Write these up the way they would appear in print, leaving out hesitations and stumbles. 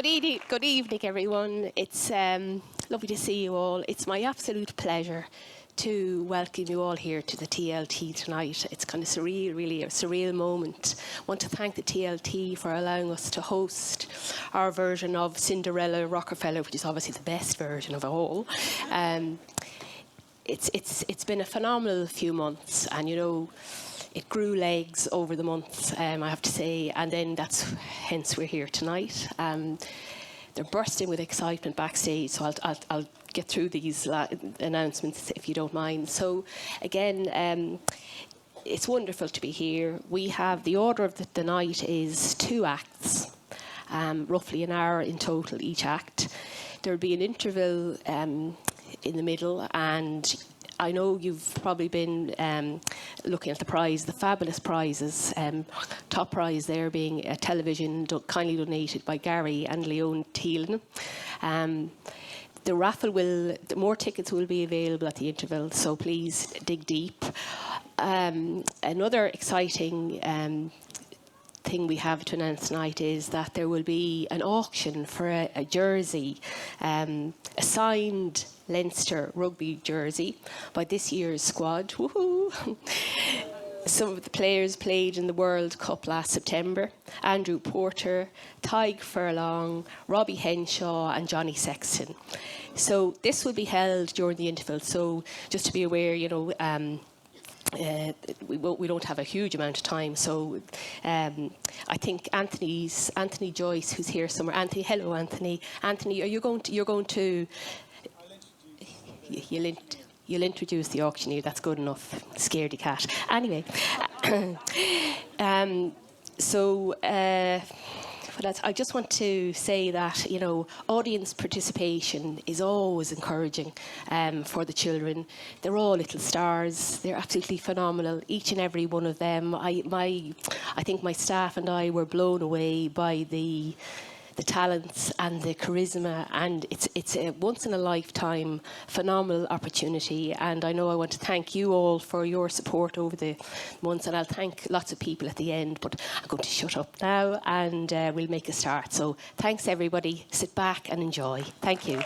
Good evening, everyone. It's lovely to see you all. It's my absolute pleasure to welcome you all here to the TLT tonight. It's kind of surreal, really a surreal moment. I want to thank the TLT for allowing us to host our version of Cinderella and Rockerfella, which is obviously the best version of all. It's been a phenomenal few months, and you know, it grew legs over the months, I have to say, and then hence we're here tonight. They're bursting with excitement backstage, so I'll get through these announcements if you don't mind. So again, it's wonderful to be here. We have the order of the night is 2 acts, roughly an hour in total each act. There'll be an interval in the middle, and I know you've probably been looking at the fabulous prizes. Top prize there being a television kindly donated by Gary and Leon Thielen. The raffle more tickets will be available at the interval, so please dig deep. Another exciting thing we have to announce tonight is that there will be an auction for a jersey, a signed Leinster rugby jersey by this year's squad. Woohoo! Some of the players played in the World Cup last September: Andrew Porter, Tig Furlong, Robbie Henshaw and Johnny Sexton. So this will be held during the interval, so just to be aware, you know, we don't have a huge amount of time, so I think Anthony Joyce, who's here somewhere. Anthony, hello, Anthony. Anthony, you're going to You'll introduce the auctioneer. That's good enough. Scaredy cat. Anyway, I just want to say that, you know, audience participation is always encouraging for the children. They're all little stars. They're absolutely phenomenal, each and every one of them. I think my staff and I were blown away by the talents and the charisma, and it's a once-in-a-lifetime phenomenal opportunity. And I know I want to thank you all for your support over the months, and I'll thank lots of people at the end, but I'm going to shut up now and we'll make a start. So thanks, everybody. Sit back and enjoy. Thank you.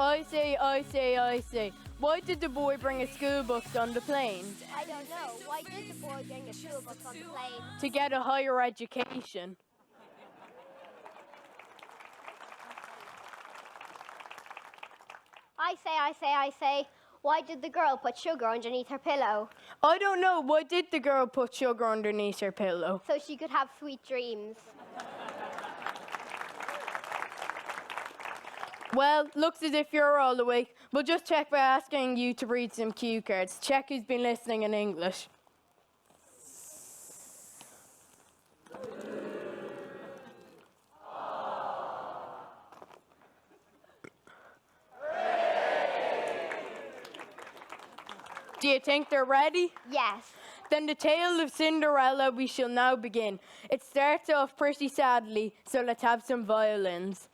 I say. Why did the boy bring his school books on the plane? I don't know. Why did the boy bring his school books on the plane? To get a higher education. I say. Why did the girl put sugar underneath her pillow? I don't know. Why did the girl put sugar underneath her pillow? So she could have sweet dreams. Well, looks as if you're all awake. We'll just check by asking you to read some cue cards. Check who's been listening in English. Do you think they're ready? Yes. Then the tale of Cinderella we shall now begin. It starts off pretty sadly, so let's have some violins.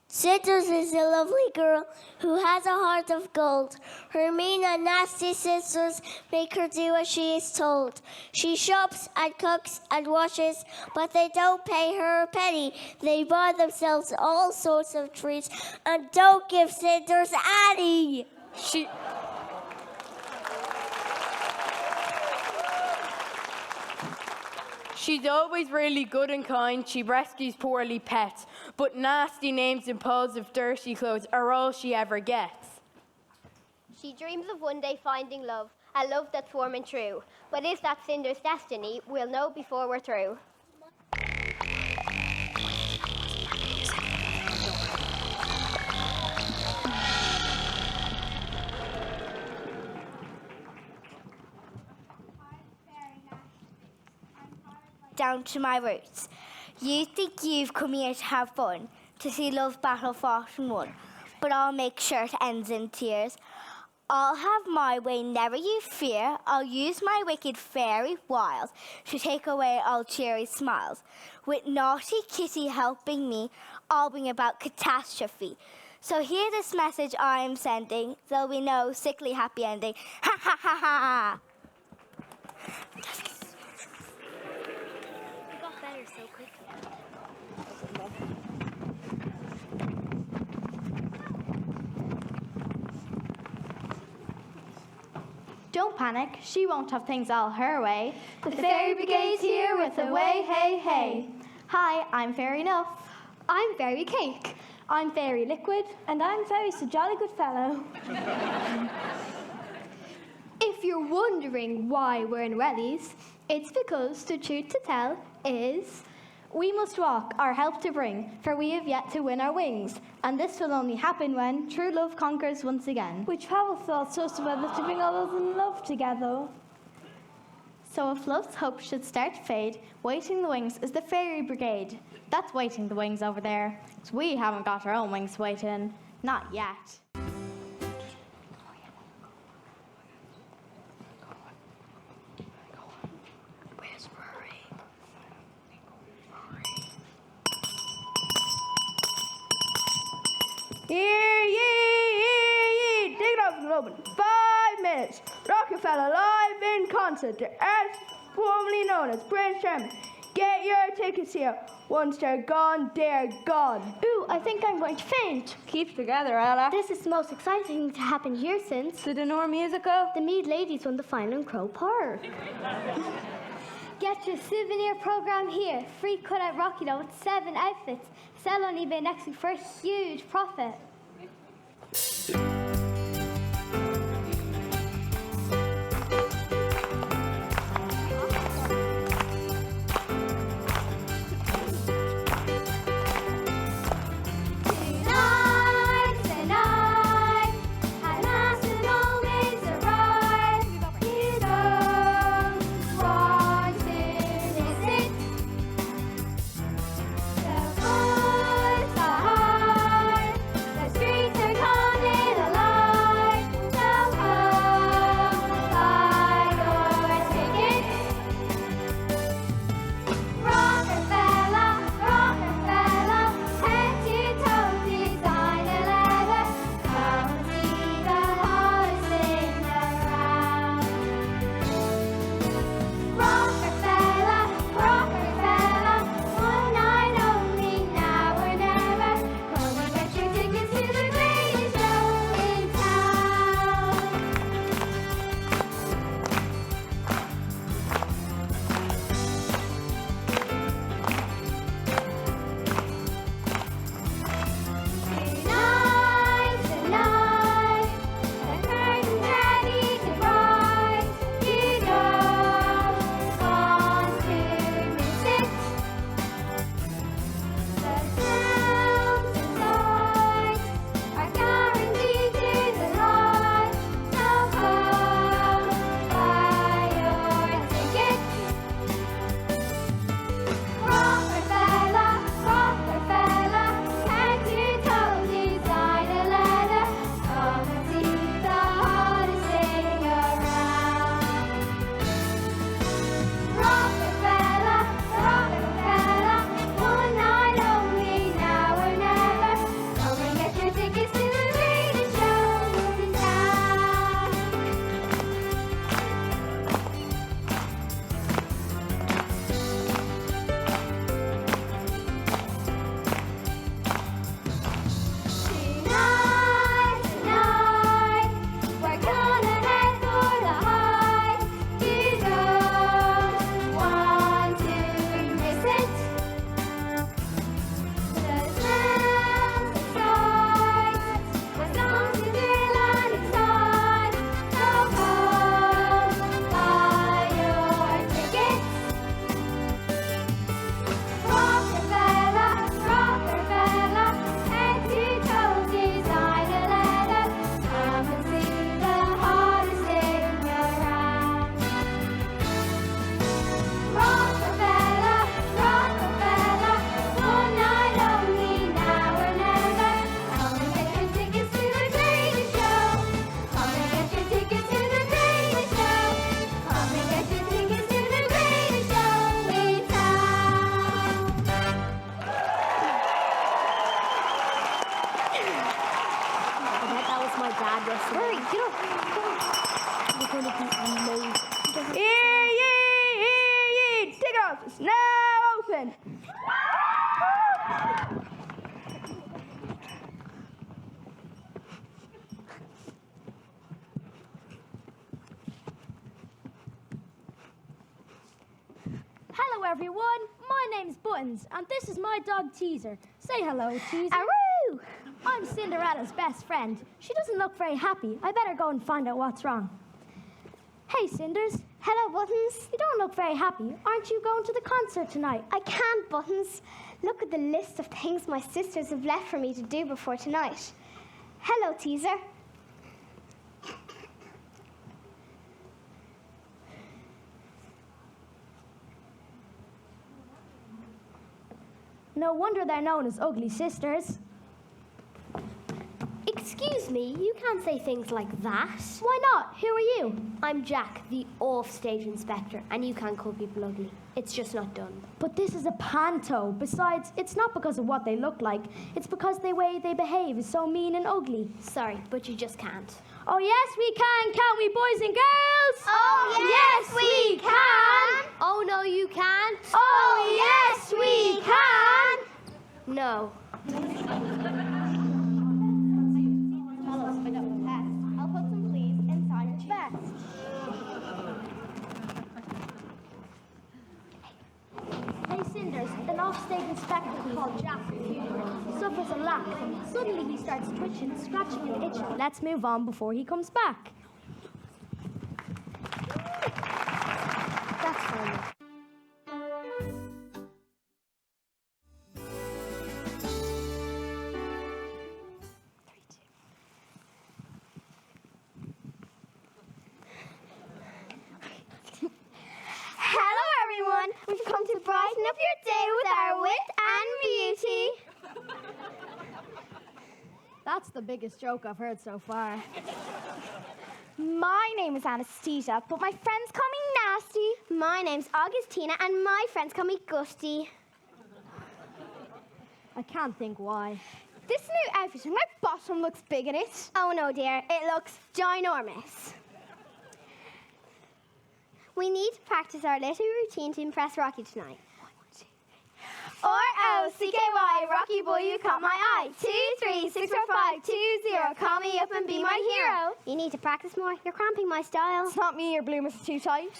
Citrus is a lovely girl who has a heart of gold. Her mean and nasty sisters make her do as she is told. She shops and cooks and washes, but they don't pay her a penny. They buy themselves all sorts of treats and don't give Cinders any. She's always really good and kind. She rescues poorly pets. But nasty names and piles of dirty clothes are all she ever gets. She dreams of one day finding love, a love that's warm and true. But is that Cinder's destiny? We'll know before we're through. Down to my roots. You think you've come here to have fun, to see love battle fought and won, but I'll make sure it ends in tears. I'll have my way, never you fear. I'll use my wicked fairy wiles to take away all cheery smiles. With naughty Kitty helping me, I'll bring about catastrophe. So hear this message I am sending. There'll be no sickly happy ending. Ha ha ha ha! So quickly. Don't panic, she won't have things all her way. The Fairy Brigade's here with a way, hey, hey. Hi, I'm Fairy Nuff. I'm Fairy Cake. I'm Fairy Liquid. And I'm Fairy So Jolly Good Fellow. If you're wondering why we're in wellies, it's because the truth to tell is we must walk, our help to bring, for we have yet to win our wings. And this will only happen when true love conquers once again. Which travel thoughts us together to bring all those in love together. So if love's hope should start to fade, waiting the wings is the Fairy Brigade. That's waiting the wings over there. 'Cause we haven't got our own wings waiting. Not yet. Hear ye, dig it up and open. 5 minutes. Rockerfella live in concert, as formerly known as Prince Charming. Get your tickets here. Once they're gone, they're gone. Ooh, I think I'm going to faint. Keep together, Ella. This is the most exciting thing to happen here since The Donore Musical. the Mead ladies won the final in Crow Park. Get your souvenir program here. Free cut-out Rocky with 7 outfits. Sell on eBay next week for a huge profit. The streets are coming alive. going to be amazing. Hear ye! Ticket office now open. Hello everyone, my name's Buttons and this is my dog Teaser. Say hello, Teaser. Aroo! I'm Cinderella's best friend. She doesn't look very happy. I better go and find out what's wrong. Hey Cinders. Hello, Buttons. You don't look very happy. Aren't you going to the concert tonight? I can't, Buttons. Look at the list of things my sisters have left for me to do before tonight. Hello, Teaser. No wonder they're known as ugly sisters. Excuse me, you can't say things like that. Why not? Who are you? I'm Jack, the off-stage inspector, and you can't call people ugly. It's just not done. But this is a panto. Besides, it's not because of what they look like. It's because the way they behave is so mean and ugly. Sorry, but you just can't. Oh yes, we can, can't we, boys and girls? Oh, yes, we can. Oh, no, you can't. Oh, yes, we can. No. I'll put some please inside your vest. Hey Cinders, an off-stage inspector called Jack suffers a lack. Suddenly he starts twitching, scratching and itching. Let's move on before he comes back. That's fine. Hello, everyone. We've come to brighten up your day with our wit and beauty. That's the biggest joke I've heard so far. My name is Anastasia, but my friends call me Nasty. My name's Augustina, and my friends call me Gusty. I can't think why. This new outfit, my bottom looks big in it. Oh no, dear, it looks ginormous. We need to practice our little routine to impress Rocky tonight. R-O-C-K-Y, Rocky boy, you caught my eye. 2, 3, 6, 4, 5, 2, 0. Call me up and be my hero. You need to practice more. You're cramping my style. It's not me, your bloom is too tight.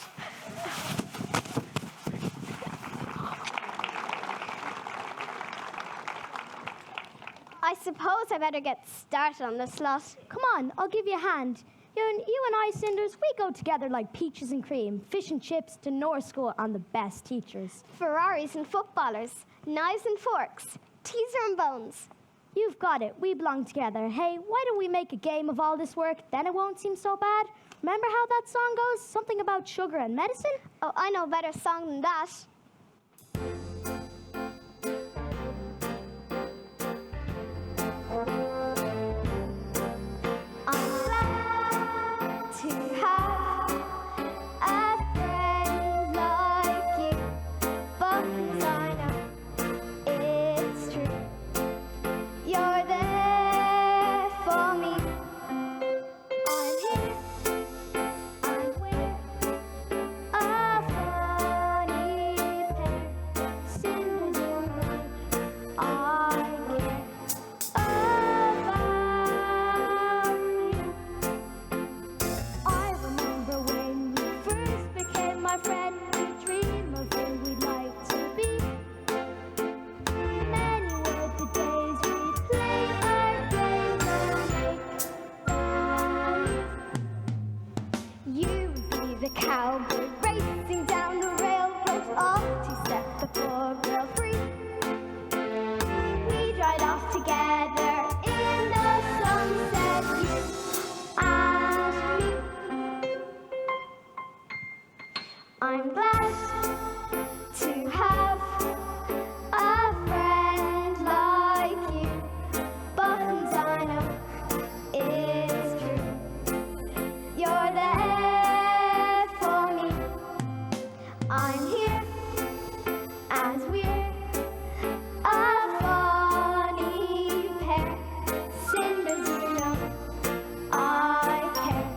I suppose I better get started on this lot. Come on, I'll give you a hand. You and I, Cinders, we go together like peaches and cream, fish and chips, Donore School, and the best teachers. Ferraris and footballers, knives and forks, teaser and bones. You've got it. We belong together. Hey, why don't we make a game of all this work? Then it won't seem so bad. Remember how that song goes? Something about sugar and medicine? Oh, I know a better song than that. To have a friend like you, but I know it's true. You're there for me. I'm here, I'm with a funny pair. Cinders in mine, I care about you. I remember when you first became my friend. We dream of who we'd like to be. Many were the days we played our games and make believe. You would be the cowboy racing down the railroad, off to set the poor girl free. We'd ride off together in the sunset, you and me. I'm glad to have a friend like you, Buttons, I know it's true. You're there for me. I'm here as we're a funny pair. Cinders, you know I care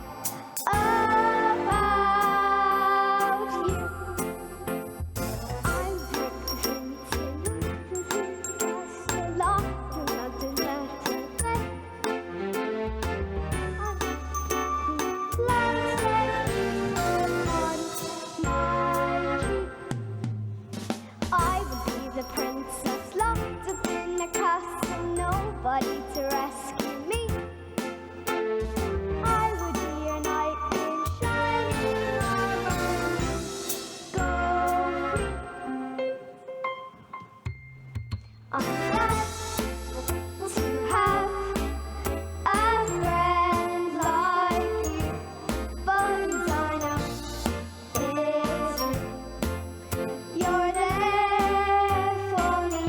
anybody to rescue me. I would be your knight in shining armor. Go free. I'm glad to have a friend like you, but I know it's true. You're there for me.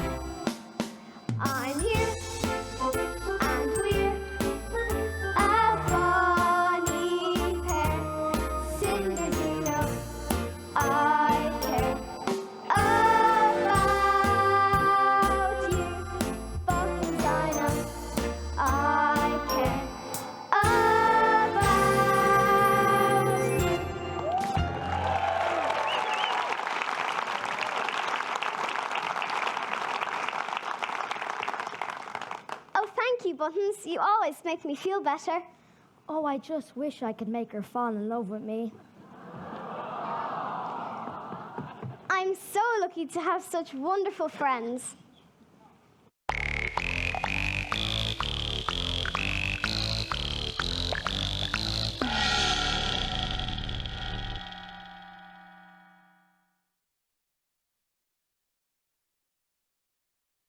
I'm here, and we're a funny pair. Cinders, you know I care about you. Buttons, I know I care about you. Oh, thank you, Buttons. You always make me feel better. Oh, I just wish I could make her fall in love with me. I'm so lucky to have such wonderful friends.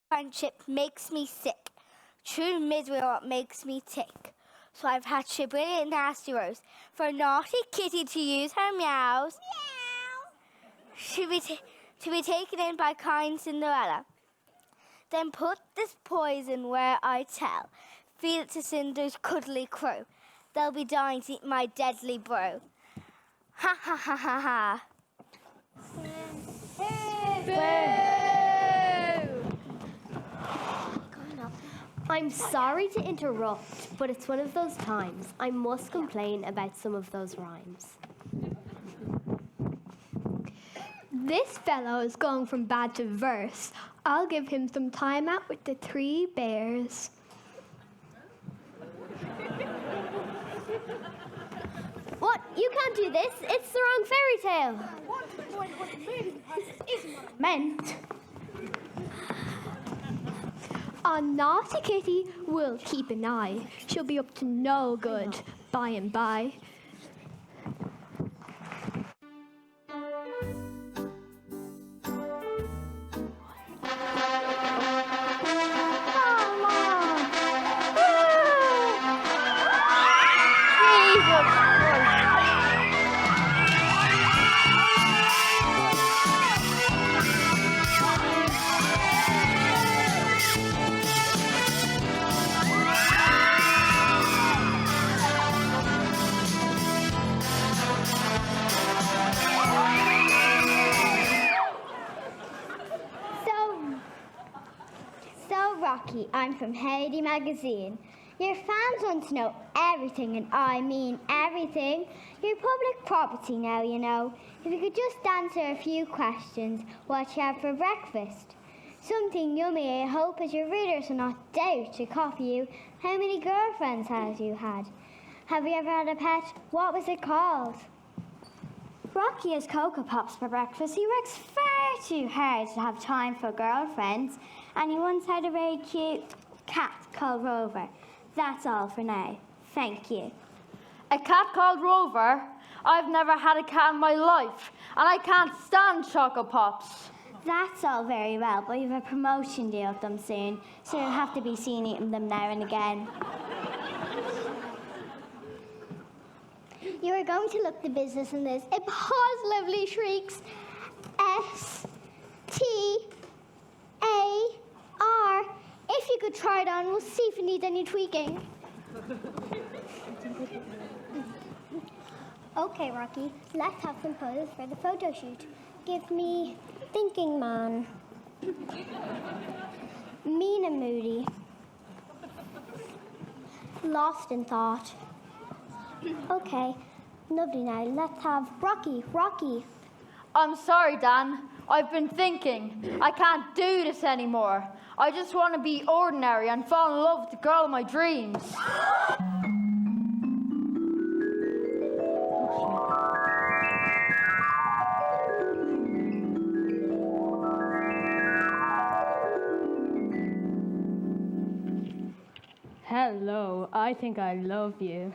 Friendship makes me sick. True misery what makes me tick. So I've had to bring in Nasty Rose for naughty kitty to use her meows. To be taken in by kind Cinderella. Then put this poison where I tell. Feed it to Cinder's cuddly crew. They'll be dying to eat my deadly brew. Ha ha ha ha ha. I'm sorry to interrupt, but it's one of those times. I must complain about some of those rhymes. This fellow is going from bad to verse. I'll give him some time out with the 3 bears. What? You can't do this. It's the wrong fairy tale. Meant. On naughty kitty, we'll keep an eye. She'll be up to no good by and by. Rocky, I'm from Heidi magazine. Your fans want to know everything, and I mean everything. You're public property now, you know. If you could just answer a few questions, what you have for breakfast? Something yummy, I hope, as your readers will not doubt to copy you. How many girlfriends have you had? Have you ever had a pet? What was it called? Rocky has Cocoa Pops for breakfast. He works far too hard to have time for girlfriends. And he once had a very cute cat called Rover. That's all for now. Thank you. A cat called Rover? I've never had a cat in my life, and I can't stand Choco Pops. That's all very well, but you have a promotion deal with them soon, so you'll have to be seen eating them now and again. You are going to look the business in this. It positively shrieks S-T-A-R. If you could try it on, we'll see if it needs any tweaking. Okay, Rocky, let's have some poses for the photo shoot. Give me thinking man. Mean and moody. Lost in thought. Okay, lovely now. Let's have Rocky. I'm sorry, Dan. I've been thinking. I can't do this anymore. I just want to be ordinary and fall in love with the girl of my dreams. Hello, I think I love you.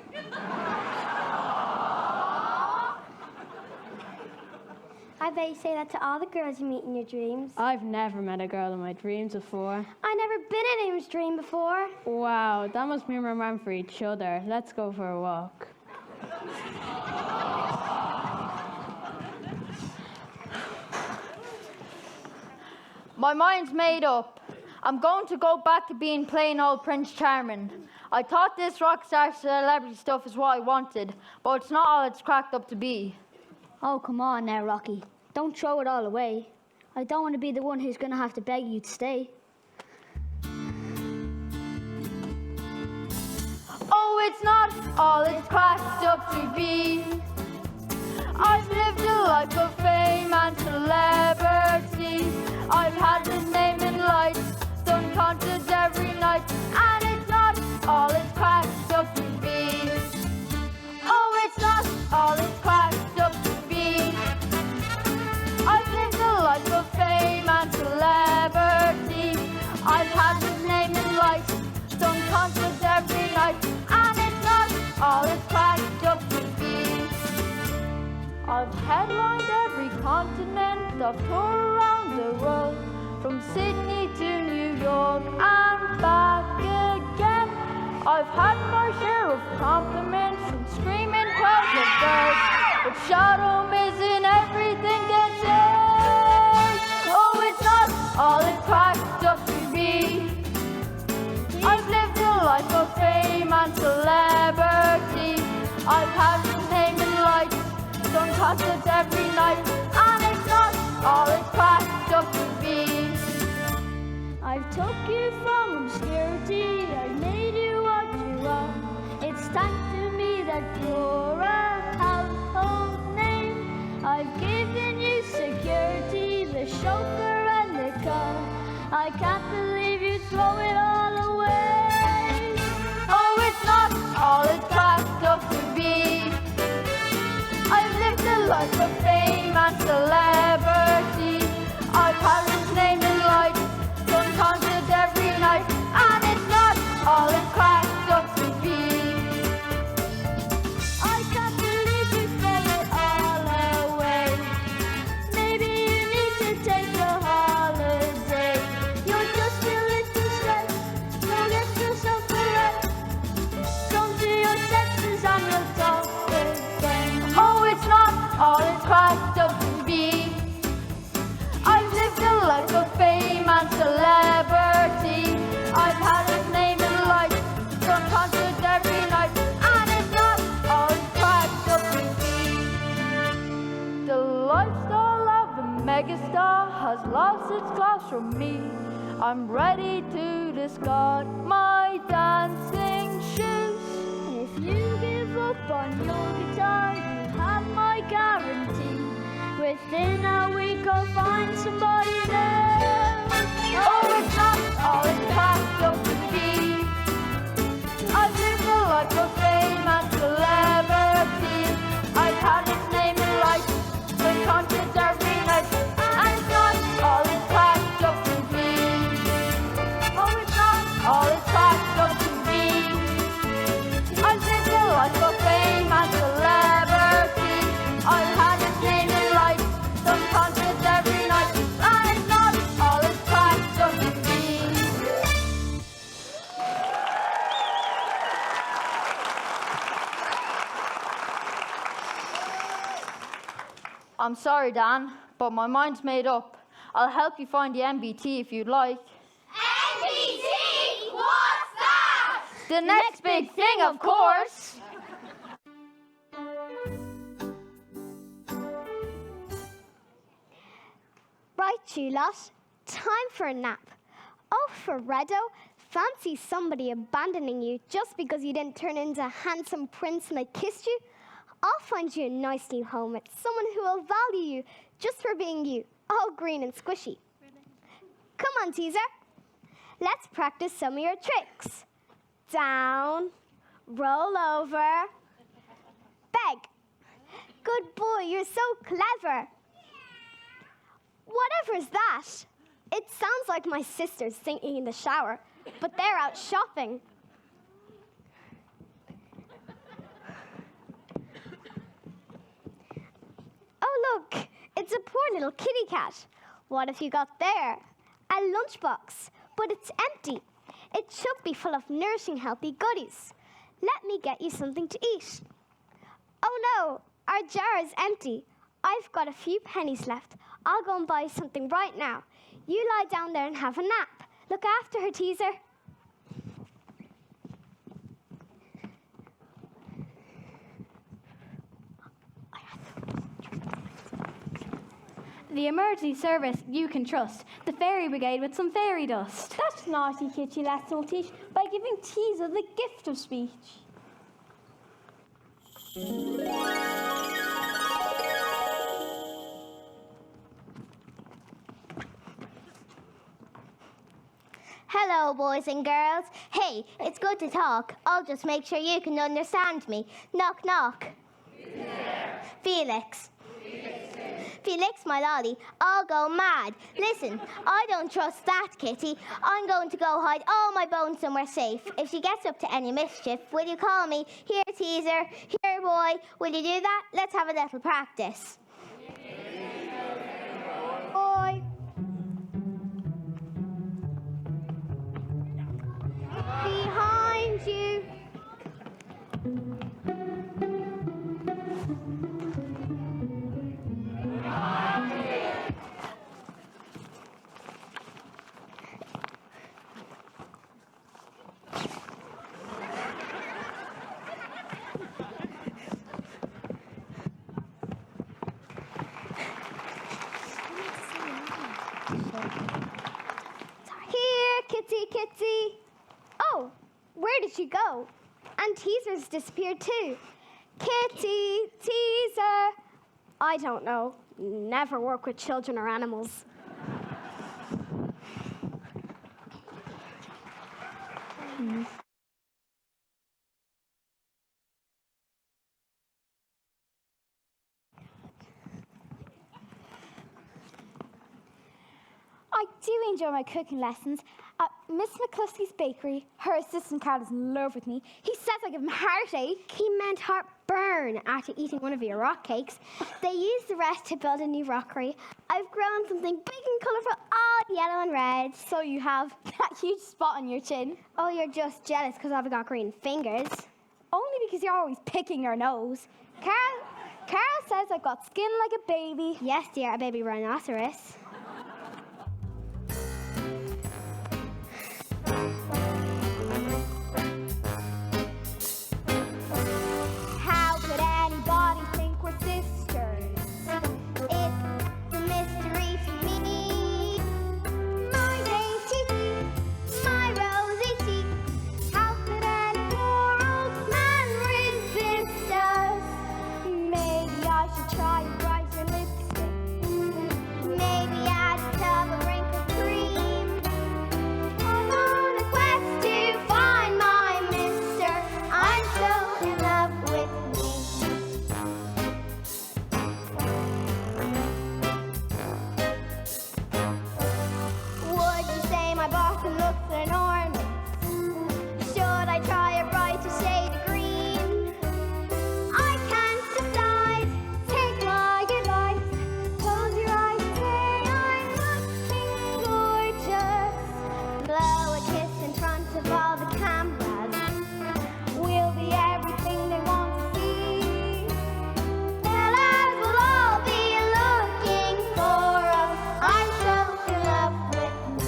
I bet you say that to all the girls you meet in your dreams. I've never met a girl in my dreams before. I never been in anyone's dream before. Wow, that must mean we're meant for each other. Let's go for a walk. My mind's made up. I'm going to go back to being plain old Prince Charming. I thought this rock star celebrity stuff is what I wanted, but it's not all it's cracked up to be. Oh, come on now, Rocky. Don't throw it all away. I don't want to be the one who's going to have to beg you to stay. Oh, it's not all it's cracked up to be. I've lived a life of fame and celebrity. I've had a name in lights, done concerts every night, and it's not all it's cracked up to be. Oh, it's not all it's cracked up to be. I've lived a life of fame and celebrity. I've had a name in lights, done concerts every night, and it's not all it's cracked up to be. I've headlined every continent, I've toured around the world, from Sydney to New York and back again. I've had my share of compliments and screaming crowds of girls, but shout 'em isn't everything they say. Oh, it's not all it's cracked up to be. I've lived a life of fame and celebrity. I've had a name in lights, done concerts every night, and it's not all it's cracked up to be. I've took you from obscurity, I've made you what you are. It's thanks to me that you're a household name. I've given you security, the chauffeur and the car. I can't believe you throw it all away. Oh, it's not all it's cracked up to be. I've lived a life of fame and celebrity. I've had his name in lights, done concerts every night, and it's not all it's cracked up to be. I can't believe you throw it all away. Maybe you need to take a holiday. You're just a little stressed, so get yourself a rest. Come to your senses and you'll talk again. Oh, it's not all it's cracked up to be. I've lived a life of fame and celebrity. I've had his name in lights, done concerts every night, and it's not all it's cracked up to be. The lifestyle of a megastar has lost its class from me. I'm ready to discard my dancing shoes. If you give up on your guitar, you have my guarantee. Within a week I'll find somebody new. Oh, it's not all it's cracked up to be. I've lived a life of fame and celebrity. I've had his name in lights, done concerts every night, and it's not all it's cracked up to be. Oh, it's not all it's cracked up to be. I've lived a life of fame and celebrity. I've had his name in lights, done concerts every night, and it's not all it's cracked up to be. I'm sorry, Dan, but my mind's made up. I'll help you find the MBT if you'd like. MBT? What's that? The next big thing, of course. Right, you lot. Time for a nap. Oh, Ferredo, fancy somebody abandoning you just because you didn't turn into a handsome prince and I kissed you? I'll find you a nice new home with someone who will value you just for being you, all green and squishy. Come on, teaser. Let's practice some of your tricks. Down, roll over, beg. Good boy, you're so clever. Whatever's that? It sounds like my sisters singing in the shower, but they're out shopping. Look, it's a poor little kitty cat. What have you got there? A lunchbox, but it's empty. It should be full of nourishing, healthy goodies. Let me get you something to eat. Oh no, our jar is empty. I've got a few pennies left. I'll go and buy something right now. You lie down there and have a nap. Look after her, Teaser. The emergency service you can trust. The fairy brigade with some fairy dust. That naughty kitty lesson will teach by giving Teaser the gift of speech. Hello, boys and girls. Hey, it's good to talk. I'll just make sure you can understand me. Knock, knock. Felix. Felix, my lolly, I'll go mad. Listen, I don't trust that kitty. I'm going to go hide all my bones somewhere safe. If she gets up to any mischief, will you call me? Here, Teaser. Here, boy. Will you do that? Let's have a little practice. Boy. Behind you. Here, kitty, kitty. Oh, where did she go? And Teaser's disappeared too. Kitty, Teaser. I don't know. Never work with children or animals. I do enjoy my cooking lessons. At Miss McCluskey's bakery, her assistant Carl is in love with me. He says I give him heartache. He meant heartburn after eating one of your rock cakes. They used the rest to build a new rockery. I've grown something big and colourful, all yellow and red. So you have that huge spot on your chin. Oh, you're just jealous because I've got green fingers. Only because you're always picking your nose. Carl says I've got skin like a baby. Yes, dear, a baby rhinoceros. How could anybody think we're sisters? It's a mystery for me. My dainty teeth, my rosy cheeks. How could any poor old man resist us? Maybe I should try and brighten your lipstick. Maybe add a tub of wrinkled cream. I'm on a quest to find my mister. I'm so in love with me. Would you say my bottom looks enormous? Should I try a brighter shade of green? I can't decide. Take my advice. Close your eyes and say I'm looking gorgeous. Blow a kiss in front of all the cameras. We'll be everything they want to see. Their lives will all be looking for us. I'm so in love with me.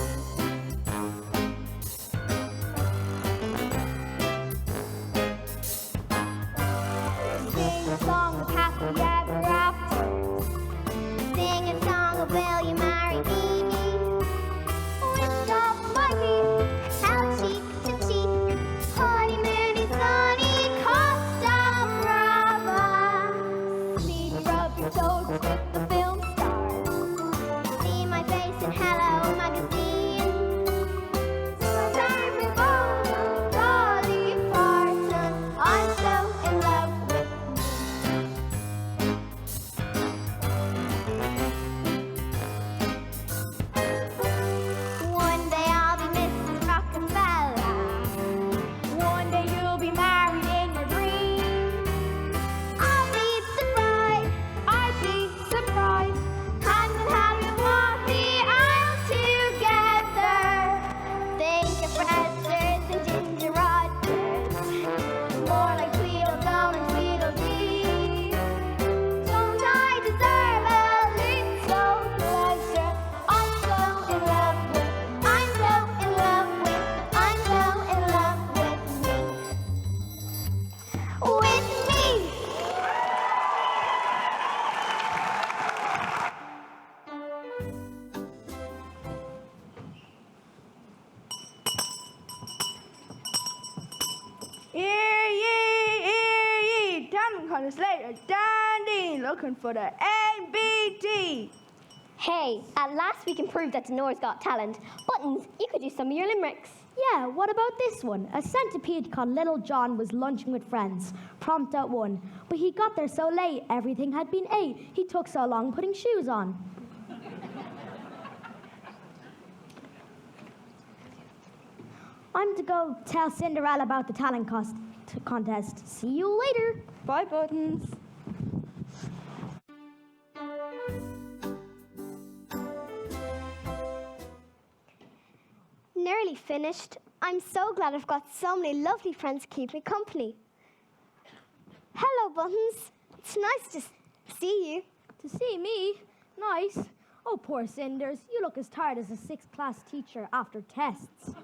Sing a song of happy ever after. Sing a song of will you marry me? Lift up my feet, held cheek to cheek. Honeymoon is sunny, Costa Brava. See me rub your toes with the film stars. See my face in Hello magazine. Summertime revolver, Dolly Parton. I'm so in love with one day I'll be Mrs. Rockerfella. One day you'll be married in your dream. I'll be the bride. I'd be surprised. looking for the NBD. Hey, at last we can prove that Donore's got talent. Buttons, you could do some of your limericks. Yeah, what about this one? A centipede called Little John was lunching with friends. Prompt out one. But he got there so late, everything had been ate. He took so long putting shoes on. I'm to go tell Cinderella about the talent contest. See you later. Bye, Buttons. Nearly finished. I'm so glad I've got so many lovely friends to keep me company. Hello, Buttons. It's nice to see you. To see me? Nice. Oh, poor Cinders. You look as tired as a 6th class teacher after tests.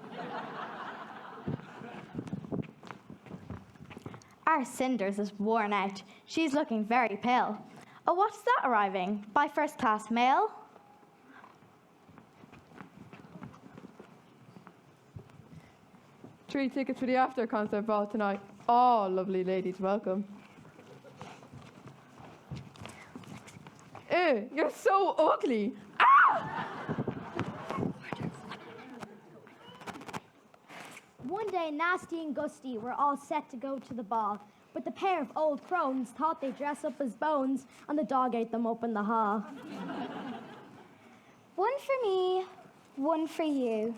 Our Cinders is worn out. She's looking very pale. Oh, what's that arriving? By 1st class mail? Three tickets for the after concert ball tonight. All lovely ladies, welcome. Ew, you're so ugly. Ah! One day, Nasty and Gusty were all set to go to the ball, but the pair of old crones thought they'd dress up as bones, and the dog ate them up in the hall. One for me, one for you.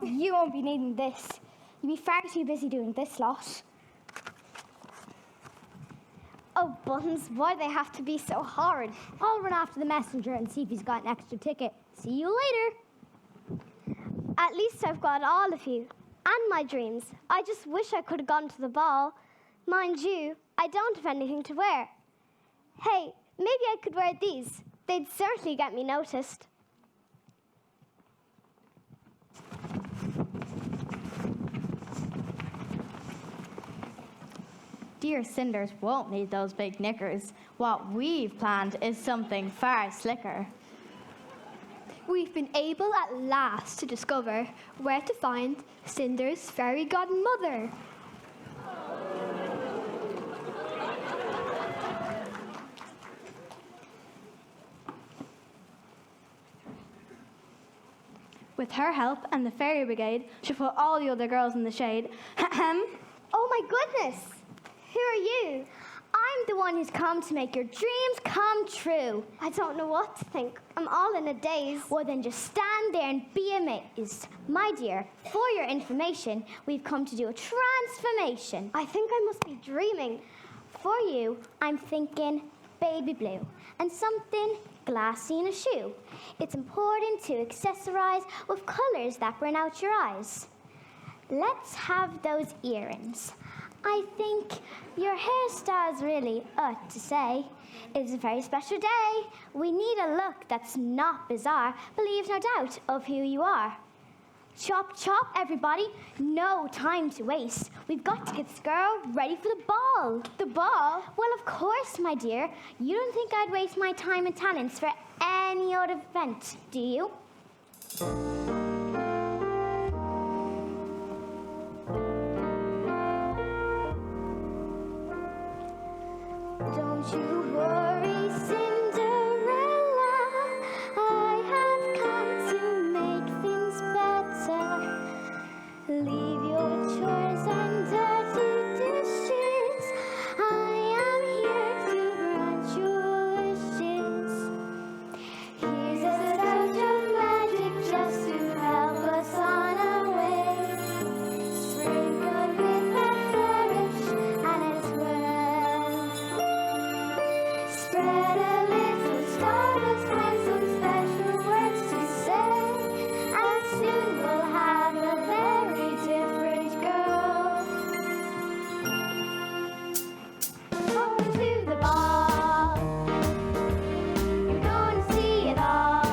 You won't be needing this. You'll be far too busy doing this lot. Oh, Buttons, why do they have to be so horrid? I'll run after the messenger and see if he's got an extra ticket. See you later. At least I've got all of you. And my dreams. I just wish I could have gone to the ball. Mind you, I don't have anything to wear. Hey, maybe I could wear these. They'd certainly get me noticed. Dear Cinders won't need those big knickers. What we've planned is something far slicker. We've been able at last to discover where to find Cinder's fairy godmother. With her help and the fairy brigade, she'll put all the other girls in the shade. Oh my goodness! Who are you? I'm the one who's come to make your dreams come true. I don't know what to think. I'm all in a daze. Well, then just stand there and be amazed. My dear, for your information, we've come to do a transformation. I think I must be dreaming. For you, I'm thinking baby blue and something glassy in a shoe. It's important to accessorize with colors that burn out your eyes. Let's have those earrings. I think your hairstyle's really ought to say. It's a very special day. We need a look that's not bizarre, but leaves no doubt of who you are. Chop, chop, everybody. No time to waste. We've got to get this girl ready for the ball. The ball? Well, of course, my dear. You don't think I'd waste my time and talents for any other event, do you? Don't you worry, Cinderella. I have come to make things better. Leave your chores and dirty dishes. I am here to grant your wishes. Here's a touch of magic just to help us on our way. Sprinkled with a flourish, and it's well. Spread a little stardust and some special words to say, and soon we'll have a very different girl. Welcome to the ball. You're gonna see it all.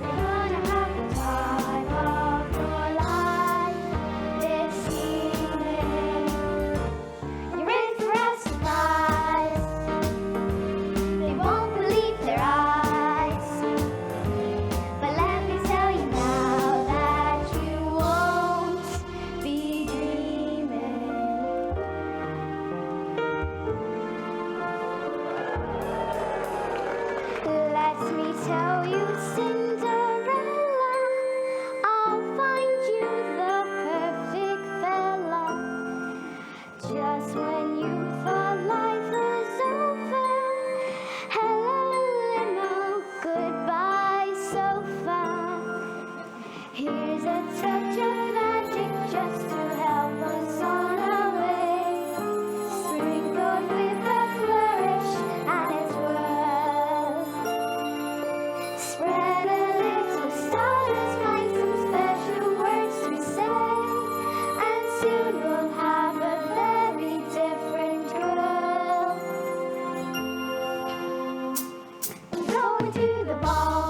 You're gonna have the time of your life this evening. You're in for a surprise. They won't believe just when you thought life was over. Hello, limo, goodbye, sofa. Here's a touch of magic just to help us on our way. Sprinkled with a flourish and its world. Spread a little stardust, find some special words to say, and soon we'll have a very different world. Going to the ball,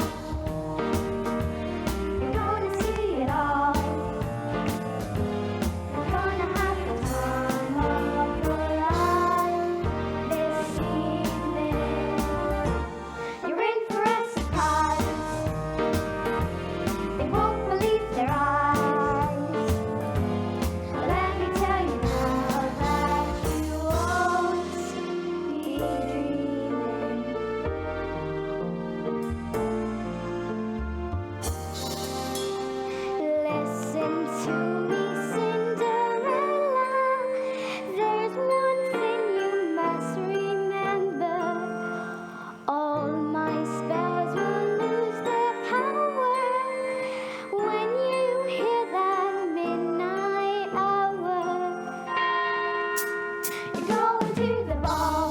you're gonna see it all. You're gonna have the time of your life this evening. You're in for a surprise. They won't believe their eyes. Let me tell you now that you won't be dreaming. Listen to me, Cinderella. There's one thing you must remember. All my spells will lose their power when you hear that midnight hour. You're going to the ball.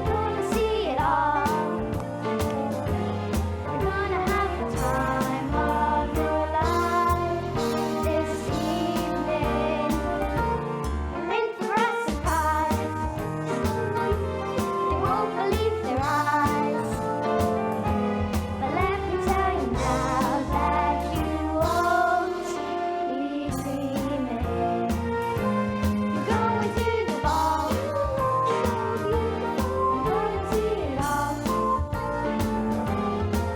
Gonna see it all. You're gonna have the time of your life this evening. You're in for a surprise. They won't believe their eyes. But let me tell you now that you won't be dreaming. You're going to the ball. You're gonna see it all.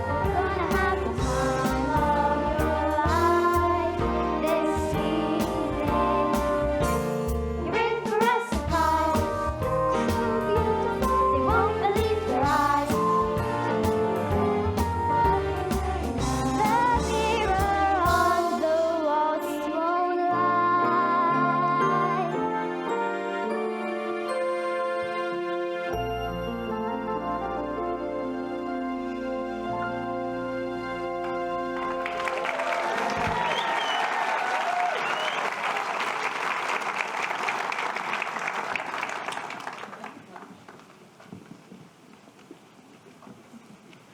You're gonna have the time of your life this evening. You're in for a surprise. They won't believe their eyes. The mirror on the wall won't lie.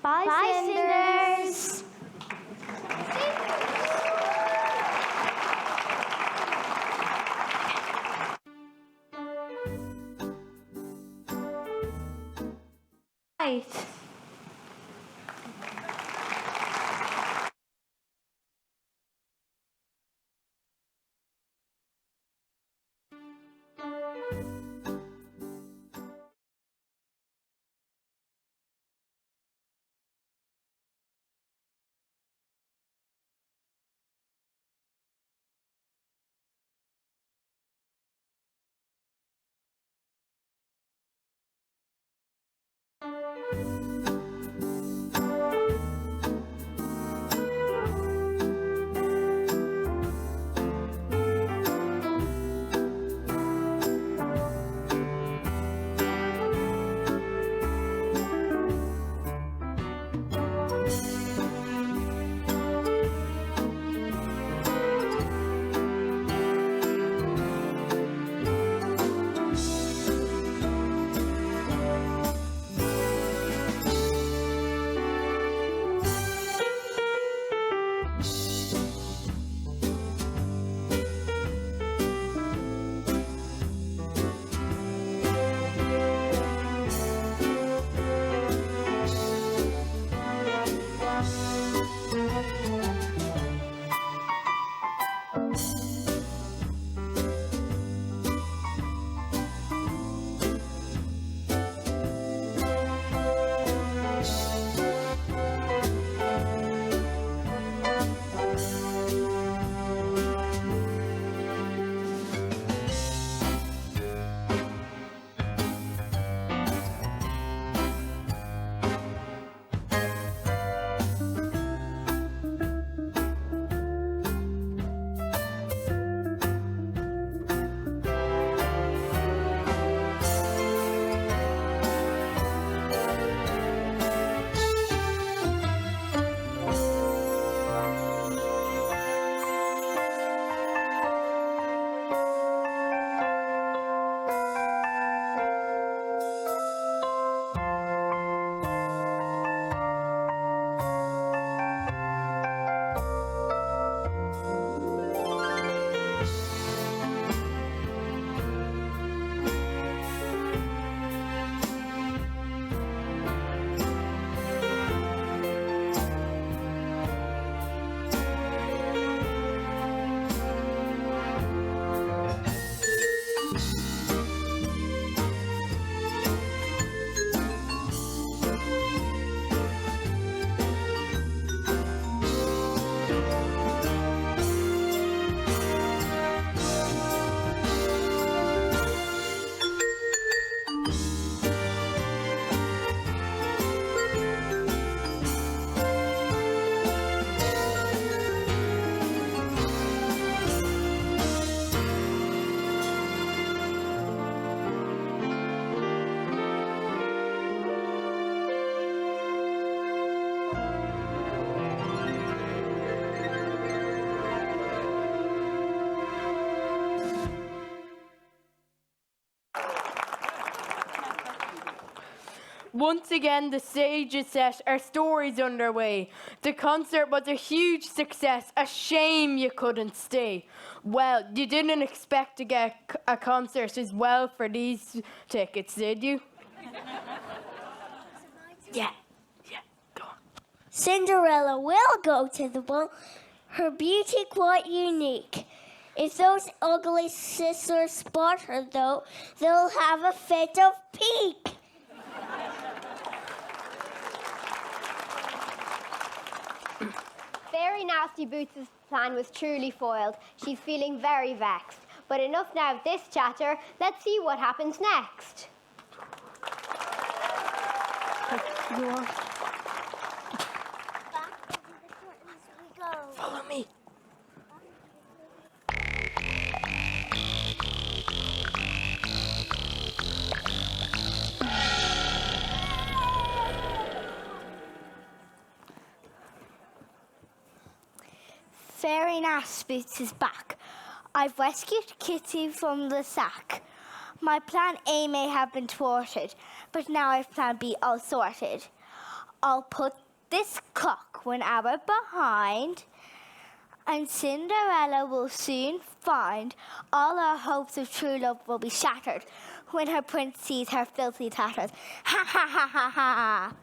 Bye, Cinders. Right. Once again, the stage is set, our story's underway. The concert was a huge success, a shame you couldn't stay. Well, you didn't expect to get a concert as well for these tickets, did you? Yeah, go on. Cinderella will go to the ball, her beauty quite unique. If those ugly sisters spot her, though, they'll have a fit of pique. Fairy Nasty Boots' plan was truly foiled. She's feeling very vexed. But enough now of this chatter. Let's see what happens next. Follow me. Fairy Nasty Boots is back. I've rescued Kitty from the sack. My plan A may have been thwarted, but now I've plan B all sorted. I'll put this clock 1 hour behind, and Cinderella will soon find all our hopes of true love will be shattered when her prince sees her filthy tatters. Ha ha ha ha ha!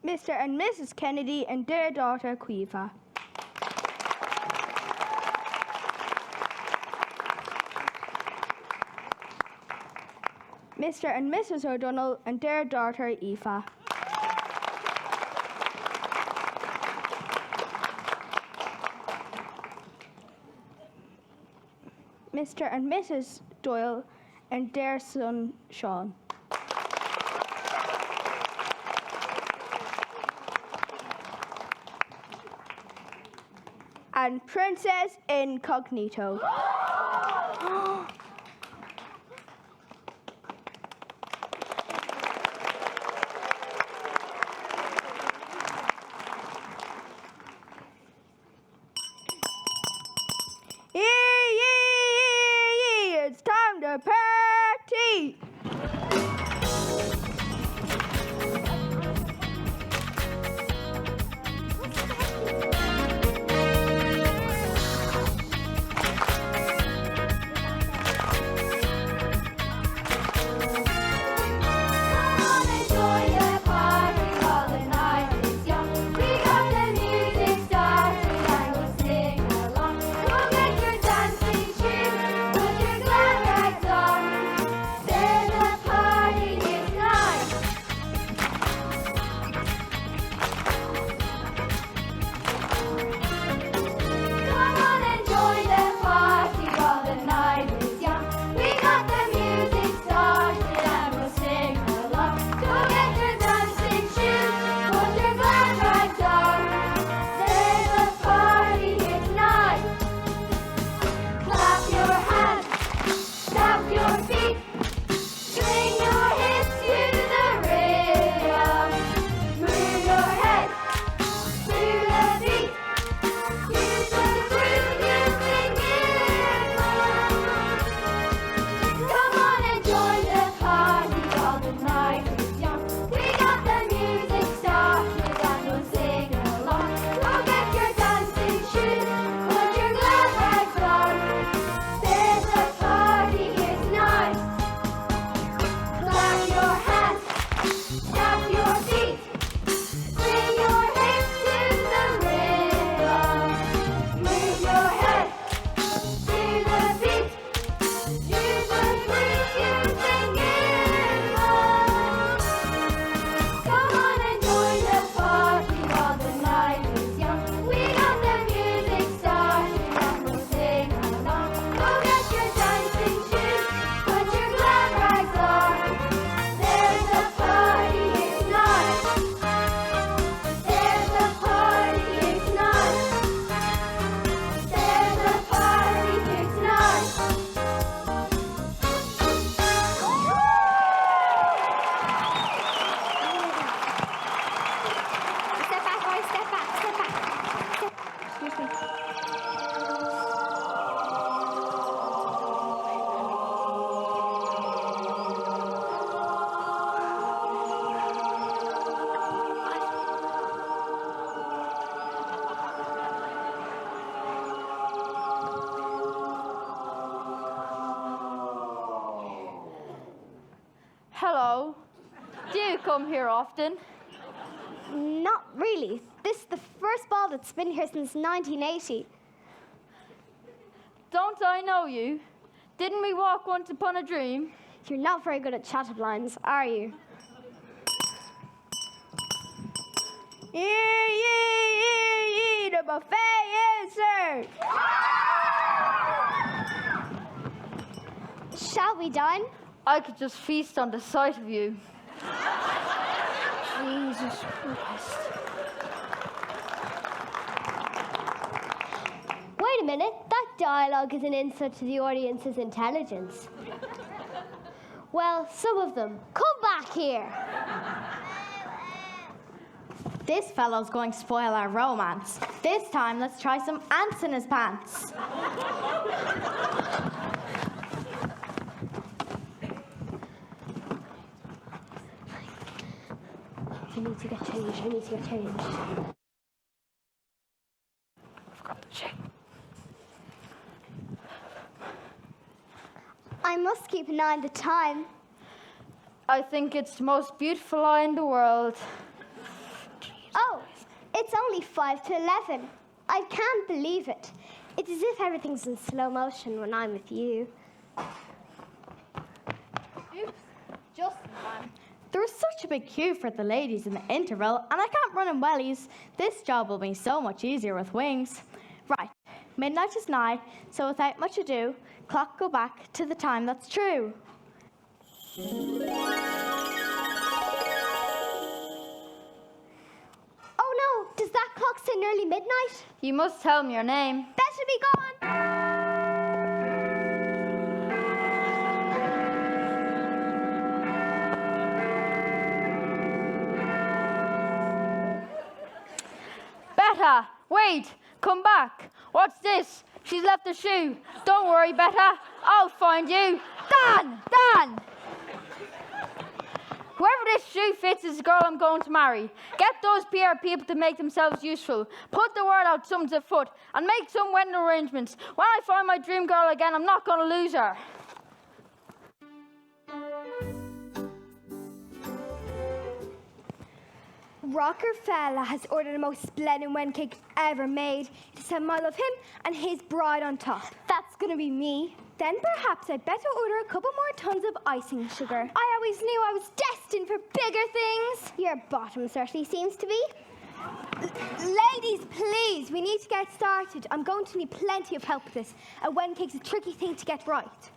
Mr. and Mrs. Kennedy and their daughter, Quiva. Mr. and Mrs. O'Donnell and their daughter, Aoife. Mr. and Mrs. Doyle and their son, Sean. And Princess Incognito. It's time to party! Party come here often? Not really. This is the first ball that's been here since 1980. Don't I know you? Didn't we walk once upon a dream? You're not very good at chatterlines, are you? Yee, the buffet is served. Shall we dine? I could just feast on the sight of you. Jesus Christ. Wait a minute, that dialogue is an insult to the audience's intelligence. Well, some of them. Come back here. This fellow's going to spoil our romance. This time, let's try some ants in his pants. I need to get changed. I must keep an eye on the time. I think it's the most beautiful eye in the world. Oh, it's only 5 to 11. I can't believe it. It's as if everything's in slow motion when I'm with you. Oops, just in time. There was such a big queue for the ladies in the interval, and I can't run in wellies. This job will be so much easier with wings. Right, midnight is nigh, so without much ado, clock go back to the time that's true. Oh no, does that clock say nearly midnight? You must tell me your name. Better be gone. Betta, wait, come back. What's this? She's left a shoe. Don't worry, Betta, I'll find you. Dan! Whoever this shoe fits is the girl I'm going to marry. Get those PR people to make themselves useful. Put the word out someone's afoot and make some wedding arrangements. When I find my dream girl again, I'm not going to lose her. Rockerfella has ordered the most splendid wedding cake ever made. It's a model of him and his bride on top. That's gonna be me. Then perhaps I'd better order a couple more tons of icing sugar. I always knew I was destined for bigger things. Your bottom certainly seems to be. Ladies, please, we need to get started. I'm going to need plenty of help with this. A wedding cake's a tricky thing to get right.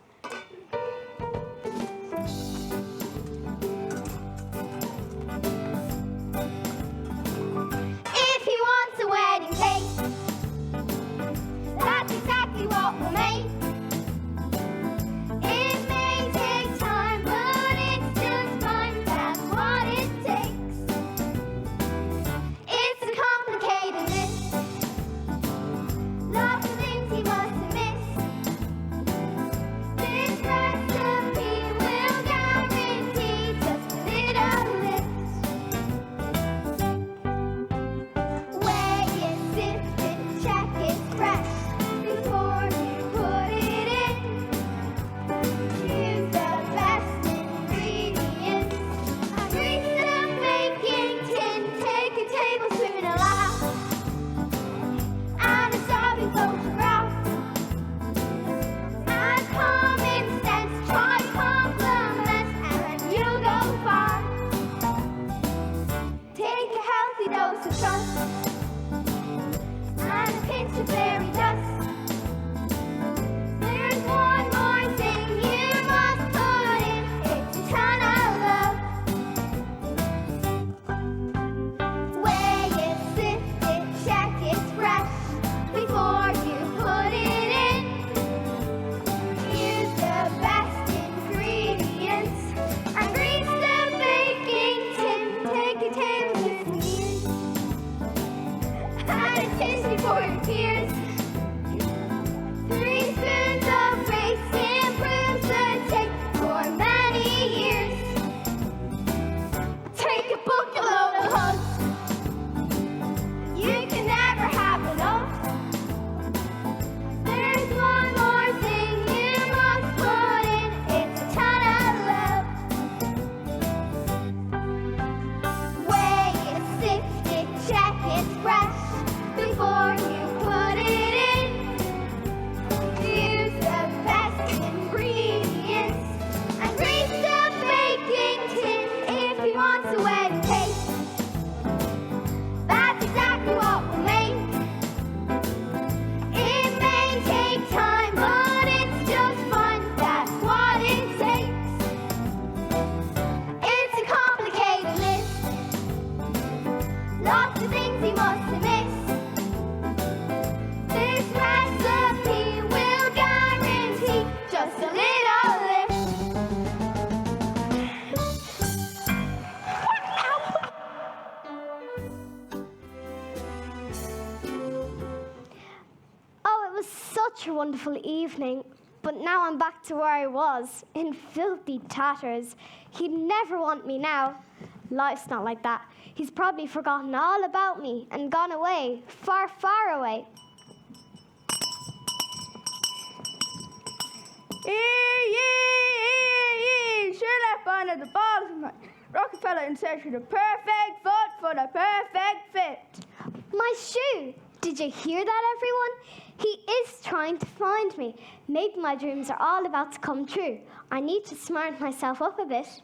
If he wants a wedding cake, that's exactly what we'll make. It may take time, but it's just fine. That's what it takes. It's a complicated list. Lots of things he must have missed. This was such a wonderful evening, but now I'm back to where I was, in filthy tatters. He'd never want me now. Life's not like that. He's probably forgotten all about me and gone away, far, far away. Sure left behind at the bottom. Rockerfella in search of the perfect foot for the perfect fit. My shoe! Did you hear that, everyone? He is trying to find me. Maybe my dreams are all about to come true. I need to smarten myself up a bit.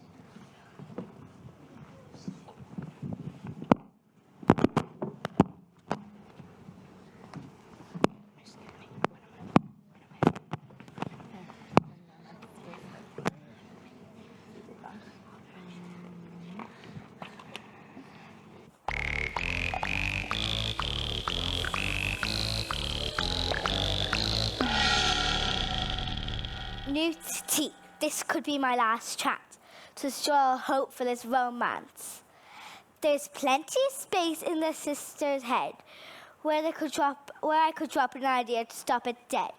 Newt T. This could be my last chat to show hope for this romance. There's plenty of space in the sister's head where I could drop an idea to stop it dead.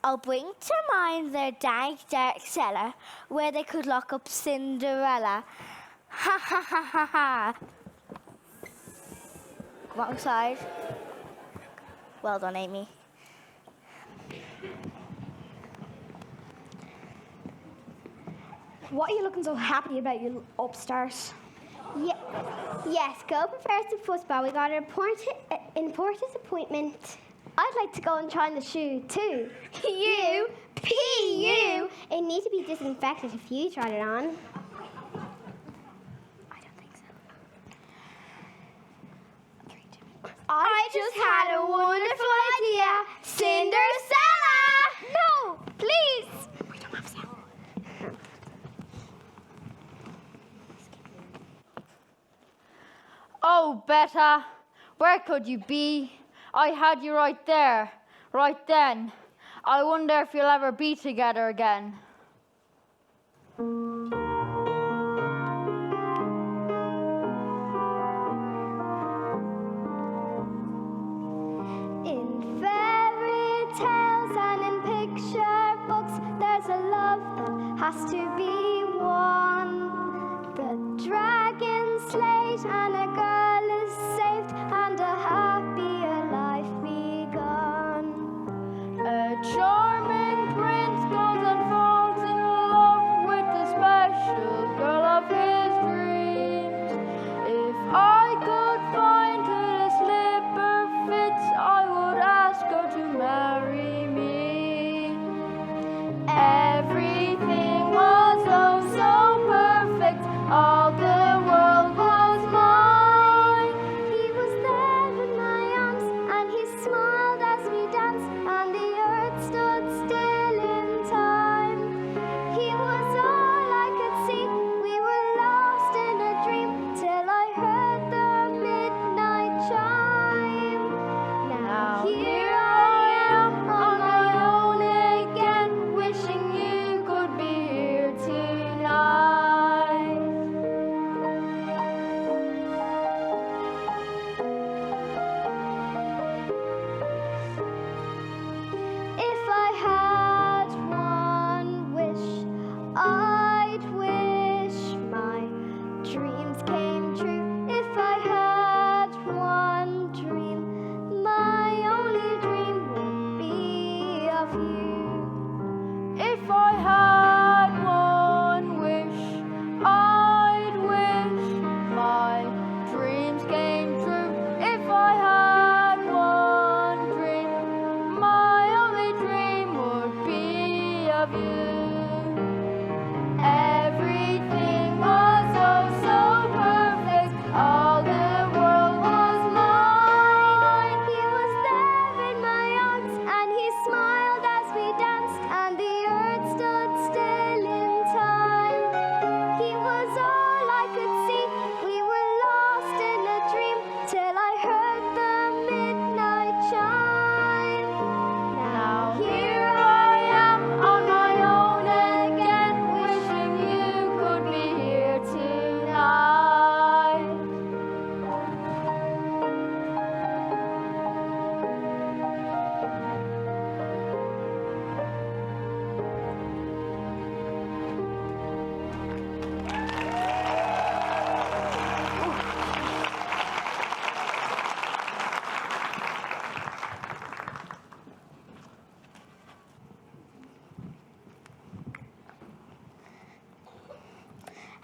I'll bring to mind their dank, dark cellar where they could lock up Cinderella. Ha ha ha ha ha. Wrong side. Well done, Amy. What are you looking so happy about, you upstart? Yes, go prepare some football. We got an important appointment. I'd like to go and try on the shoe, too. You? P.U. It needs to be disinfected if you tried it on. I don't think so. I just had a wonderful idea. Cinderella! No, please! We don't have sound. Oh, Betta, where could you be? I had you right there, right then. I wonder if you'll ever be together again. In fairy tales and in picture books, there's a love that has to be won. The dragon slayed and a girl is saved and a happier life begun. A charming prince goes and falls in love with the special girl of his dreams. If I could find who the slipper fits, I would ask her to marry me. Everything was oh so perfect, all the world was mine.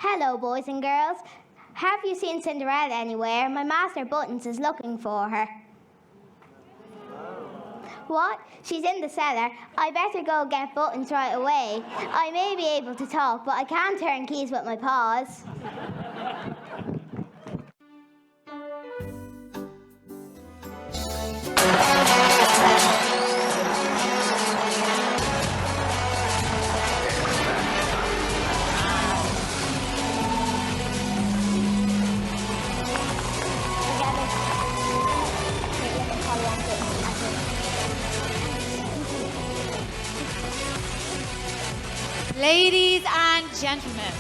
Hello, boys and girls. Have you seen Cinderella anywhere? My master Buttons is looking for her. What? She's in the cellar. I better go get Buttons right away. I may be able to talk, but I can't turn keys with my paws. Ladies and gentlemen,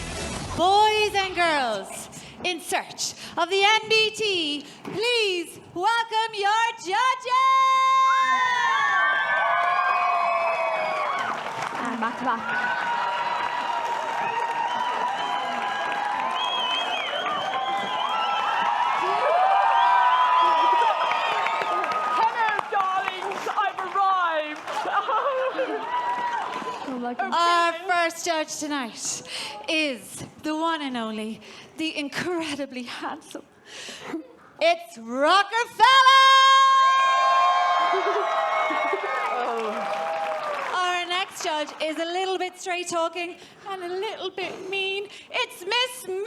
boys and girls, in search of the MBT, please welcome your judges! And back to back. Our first judge tonight is the one and only, the incredibly handsome. It's Rockerfella! Our next judge is a little bit straight talking and a little bit mean. It's Miss Moody!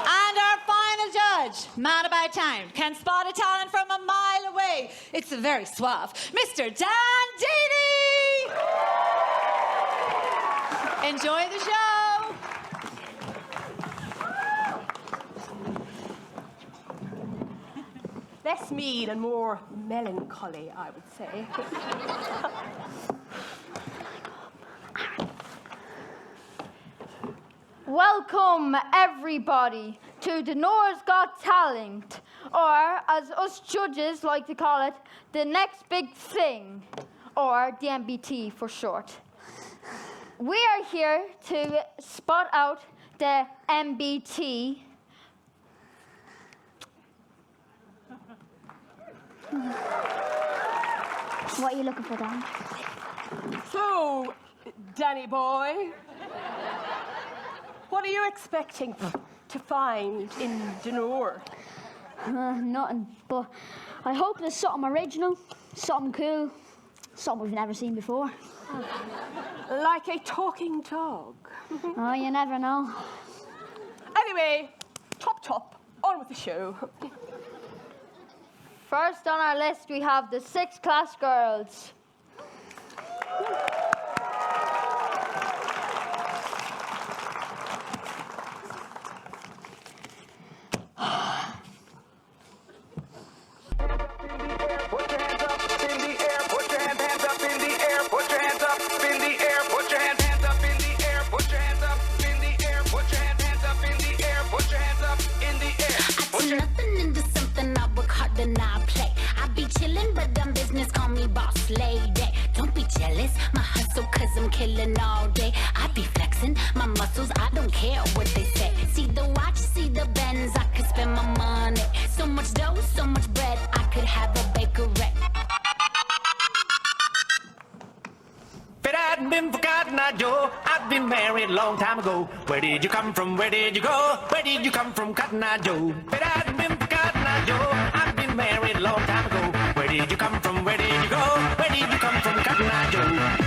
And our final judge, man about town, can spot a talent from a mile away. It's a very suave, Mr. Dan Deedy! Enjoy the show! Less mean and more melancholy, I would say. Welcome, everybody, to Donore's Got Talent, or as us judges like to call it, the next big thing, or the MBT for short. We are here to spot out the MBT. What are you looking for, Dan? So, Danny boy, what are you expecting to find in Donore? Nothing, but I hope there's something original, something cool, something we've never seen before. Like a talking dog. Oh, you never know. Anyway, top, on with the show. First on our list, we have the 6th class girls. Killing all day. I be flexing my muscles, I don't care what they say. See the watch, see the Benz, I could spend my money. So much dough, so much bread, I could have a bakery. If it hadn't been for Cotton Eye Joe, I'd been married a long time ago. Where did you come from? Where did you go? Where did you come from, Cotton Eye Joe? If it hadn't been for Cotton Eye Joe, I'd been married a long time ago. Where did you come from? Where did you go? Where did you come from, Cotton Eye Joe?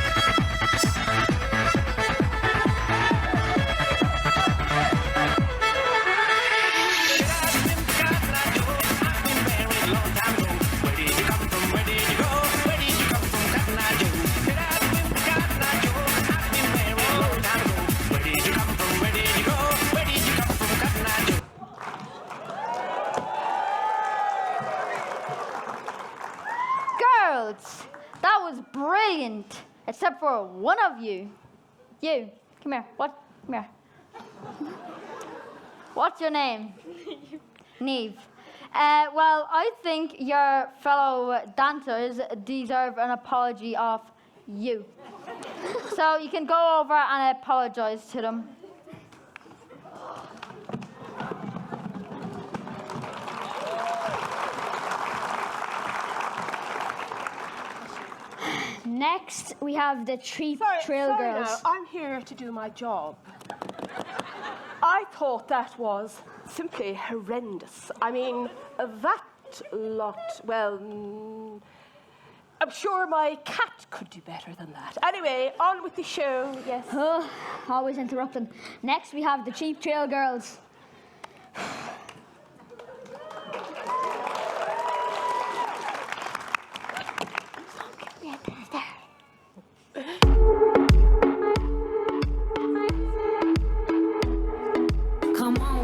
That was brilliant, except for one of you. You, come here. Come here. What's your name? Neve. Well, I think your fellow dancers deserve an apology off you. So you can go over and apologize to them. Next, we have the Cheap Trill Sorry Girls. now, I'm here to do my job. I thought that was simply horrendous. I mean, that lot, well, I'm sure my cat could do better than that. Anyway, on with the show, yes. Always interrupting. Next, we have the Cheap Trill Girls.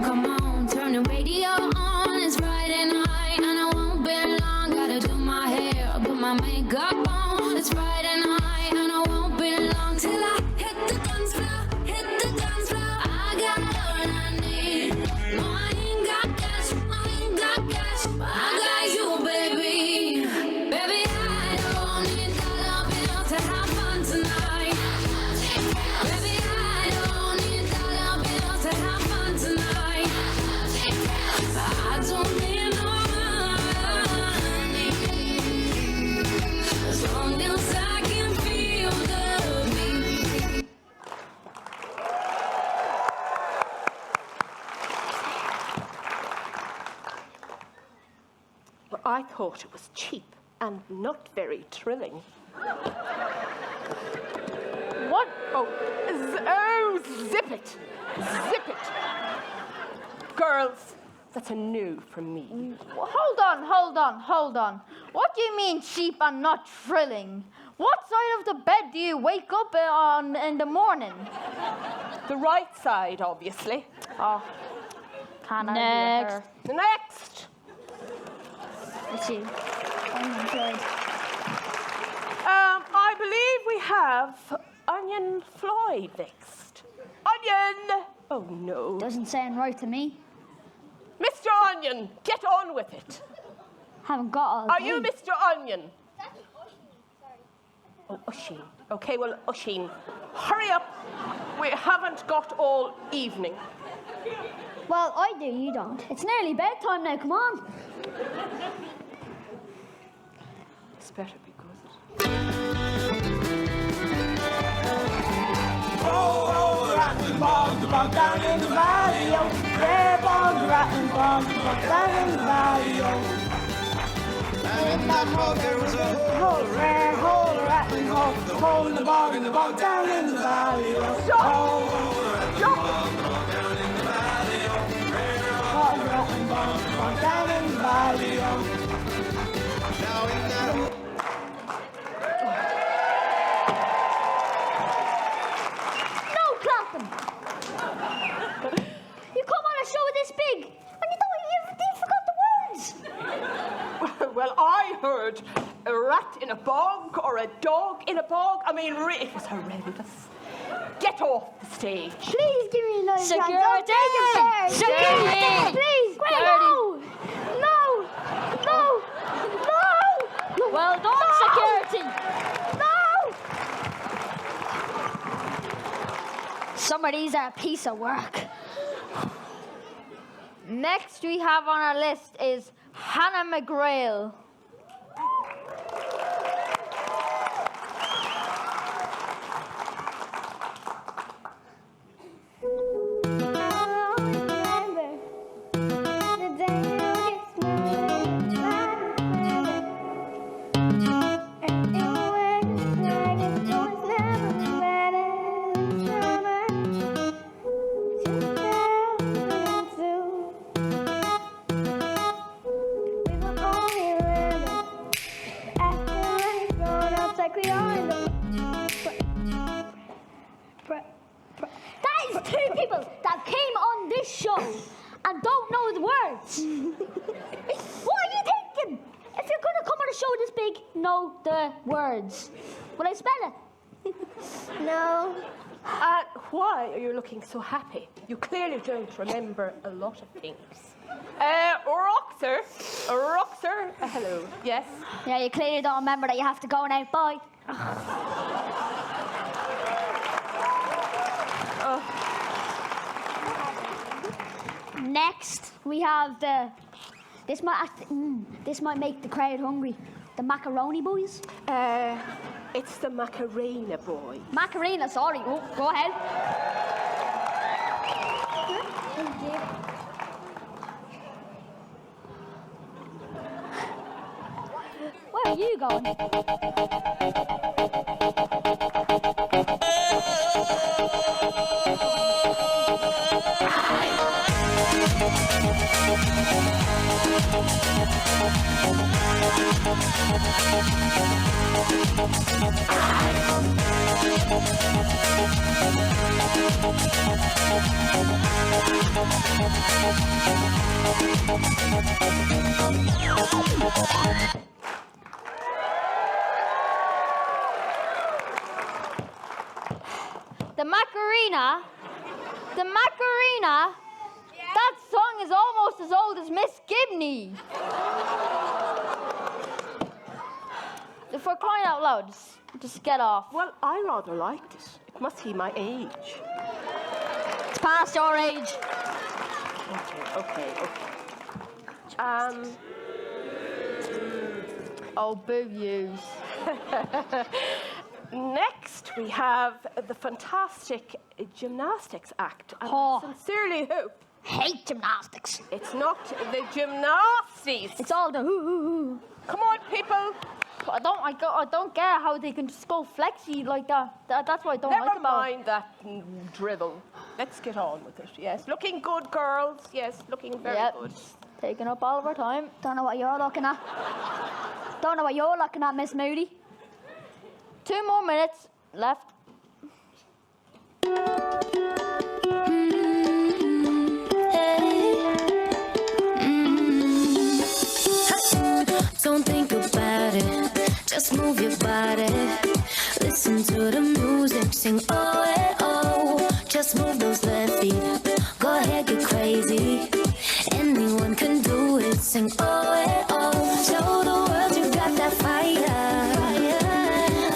Come on, turn the radio on. It's Friday night and I won't be long. Gotta do my hair, put my makeup on. It's Friday night and I won't be long till I hit the dance floor, hit the dance floor. I got all I need. No, I ain't got cash, but I got you, baby. Baby, I don't need dollar bills to have fun tonight. Baby, I don't need dollar bills to have fun tonight. I don't need no money, as long as I can feel the beat. Well, I thought it was cheap and not very thrilling. What? Oh, zip it. Zip it. Girls, that's a no from me. Well, hold on. What do you mean cheap and not thrilling? What side of the bed do you wake up on in the morning? The right side, obviously. Oh, can I hear her? Next. Let's see. I believe we have Onion Floyd next. Onion! Oh, no. Doesn't sound right to me. Mr. Onion, get on with it. Haven't got all Are day. you Mr. Onion? Oh, Oisin. Okay, well, Oisin, hurry up. We haven't got all evening. Well, I do, you don't. It's nearly bedtime now, come on. It's better because Oh, rattlin' bong, the bong down in the valley, oh. Yeah, bong, rattlin' bong, the bong down in the valley, oh. And in that hole there was a hole, rare hole, rattling hole, hole in the bong down in the valley, oh. Hole, rattling bong down in the valley, oh. Now in that hole. You come on a show this big, and you forgot the words. Well, I heard a rat in a bog or a dog in a bog. I mean, it was horrendous. Get off the stage. Please give me another chance. Security! I'll take it there. Security! Please. Security! No. Well done, security! Some of these are a piece of work. Next we have on our list is Hannah McGrail. That is two people that came on this show and don't know the words. What are you thinking? If you're going to come on a show this big, know the words. Will I spell it? No. Why are you looking so happy? You clearly don't remember a lot of things. Roxer, hello, yes? Yeah, you clearly don't remember that you have to go now. Bye. Next, we have the. This might make the crowd hungry. The macaroni boys. It's the Macarena boy. Macarena, sorry. Oh, go ahead. Where are you going? The Macarena? The Macarena? That song is almost as old as Miss Gibney. For crying out loud, just get off. Well, I rather liked it. It must be my age. It's past your age. Okay. Oh, boo yous. Next, we have the fantastic gymnastics act. And I sincerely hope. Hate gymnastics. It's not the gymnasties. It's all the hoo. Come on, people. I don't get how they can just go flexy like that. That's what I don't like about it. Never mind that drivel. Let's get on with it. Yes, looking good, girls. Yes, looking very good. Taking up all of our time. Don't know what you're looking at. Don't know what you're looking at, Miss Moody. 2 more minutes left. Don't think about it, just move your body. Listen to the music, sing oh eh, oh. Just move those left feet, go ahead, get crazy. Anyone can do it, sing oh eh, oh. Show the world you got that fire.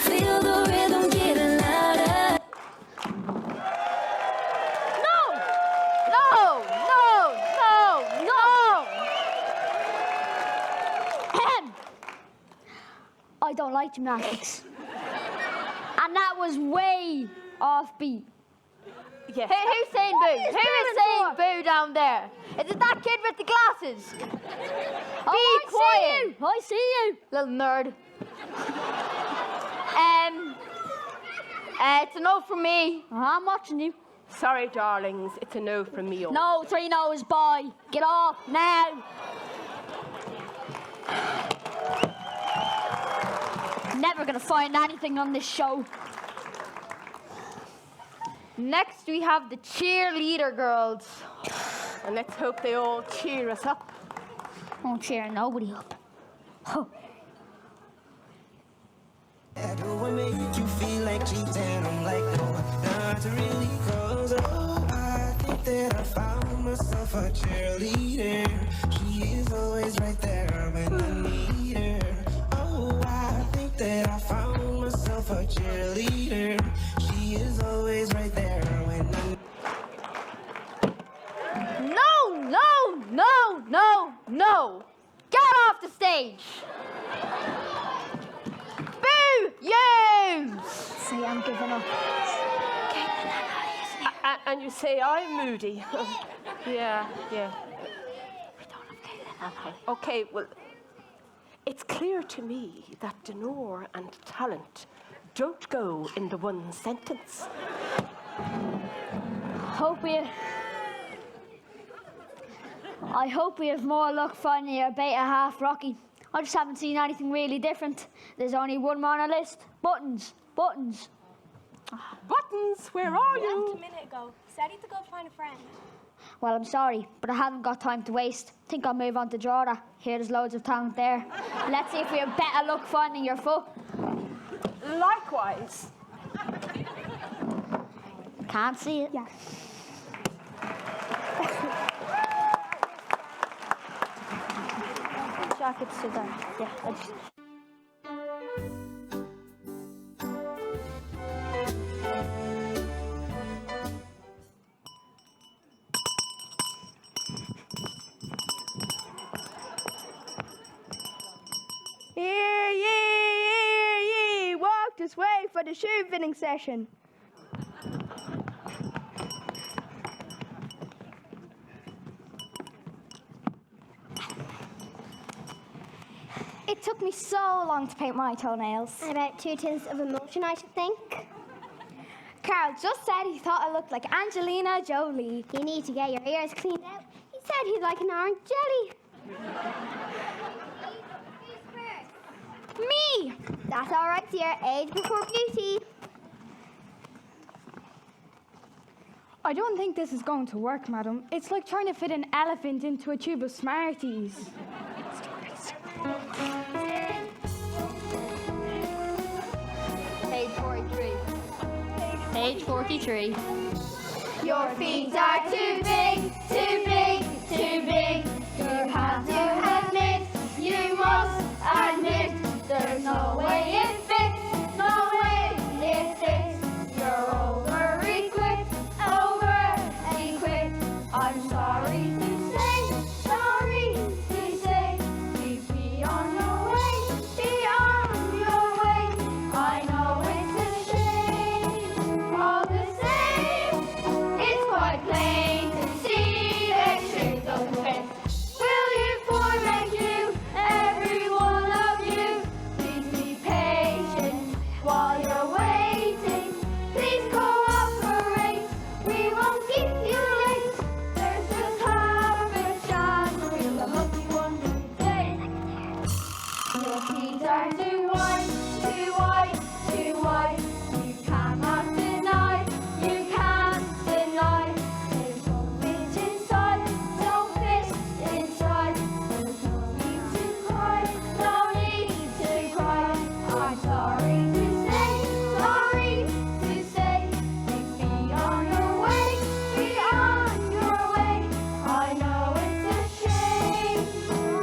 Feel the rhythm getting louder. I don't like gymnastics. And that was way off beat. Yes. Who's saying boo? Who is saying boo down there? Is it that kid with the glasses? Be quiet. I see you, little nerd. It's a no from me. I'm watching you. Sorry, darlings. It's a no from me. No, 3 no's, boy. Get off now. Never gonna find anything on this show. Next, we have the cheerleader girls. And let's hope they all cheer us up. Won't cheer nobody up. Huh. Do I make you feel like cheating? I'm like, no, not really, cause oh, I think that I found myself a cheerleader. She is always right there when I need her. Oh, I think that I found myself a cheerleader. She is always right there when I No! Get off the stage! Boo! You! Say I'm giving up. And you say I'm moody. Yeah. Okay, well, it's clear to me that Donore and talent don't go in the one sentence. I hope we have more luck finding your beta half, Rocky. I just haven't seen anything really different. There's only one more on our list. Buttons. Buttons, where are you? Left a minute ago. Said to go find a friend. Well, I'm sorry, but I haven't got time to waste. Think I'll move on to Drogheda. Here, there's loads of talent there. Let's see if we have better luck finding your foot. Likewise. Can't see it. Yeah. Jackets to there. Yeah, I just... Hear ye, walk to this way for the shoe fitting session. It took me so long to paint my toenails. About 2 tins of emotion, I should think. Carl just said he thought I looked like Angelina Jolie. You need to get your ears cleaned out. He said he'd like an orange jelly. Me! That's all right, dear. Age before beauty. I don't think this is going to work, madam. It's like trying to fit an elephant into a tube of Smarties. Page 43. Page 43. Your feet are too big, too big, too big. You have to admit, you must admit, there's no way it fits, no way it fits. You're over-equipped, over-equipped. I'm sorry to say, please be on your way, be on your way. I know it's a shame, all the same, it's quite plain to see that shape doesn't fit. Will you format you, every one of you? Please be patient while you're waiting. Please cooperate, we won't keep you late. There's just half a chance, we're the lucky one today. Your feet are too wide, too wide, too wide. You cannot deny, you can't deny. There's no fit inside, no fit inside. There's no need to cry, no need to cry. I'm sorry to say, please be on your way, be on your way. I know it's a shame,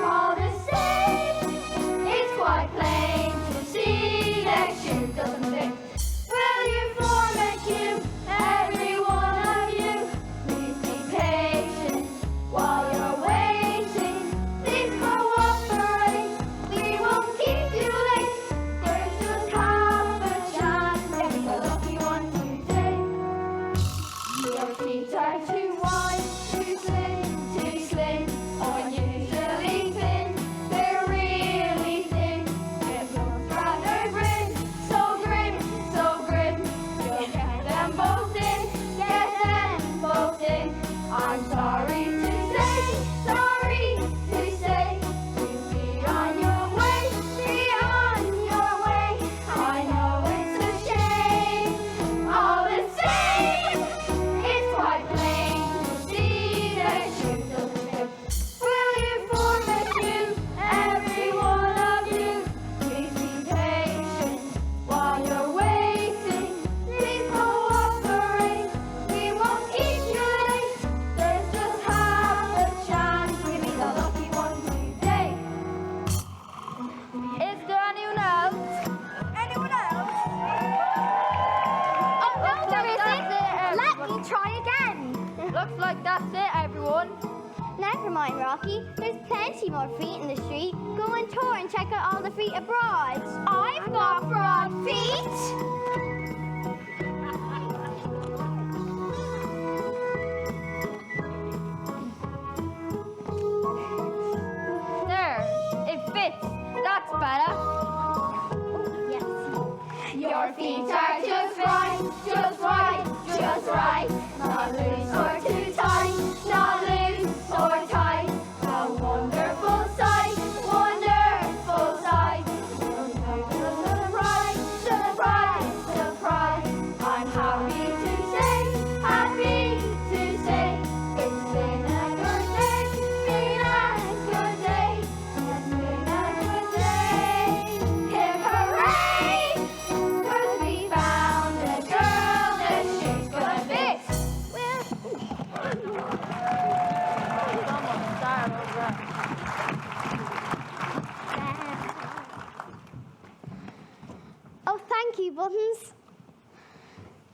all the same, it's quite plain to see that shoe doesn't fit. Will you format you, every one of you? Please be patient while you're waiting. Please cooperate, we won't keep you late. There's just half a chance, and be the lucky one today. Your feet are too wide, too slim, unusually thin. They're really thin. It looks rather grim, so grim, so grim. You'll get them both in, get them both in. I'm sorry to say, please be on your way, be on your way. I know it's a shame, all the same, it's quite plain to see that shoe doesn't fit. Will you format you, every one of you? Please be patient while you're waiting. Please cooperate, we won't keep you late. There's just half a chance, we'll be the lucky one today. Is there anyone else? Anyone else? Oh no, there isn't. Let me try again. Looks like that's it, everyone. Never mind, Rocky. There's plenty more feet in the street. Go on tour and check out all the feet abroad. I've got broad feet. There, it fits. That's better. Your feet are just right, just right, just right. Not loose or too tight, not loose or tight. A wonderful sight, wonderful sight. Surprise, surprise, surprise. I'm happy to say, it's been a good day, been a good day, it's been a good day. Hip hooray! 'Cause we found a girl that she's gonna fit. Oh, thank you, Buttons.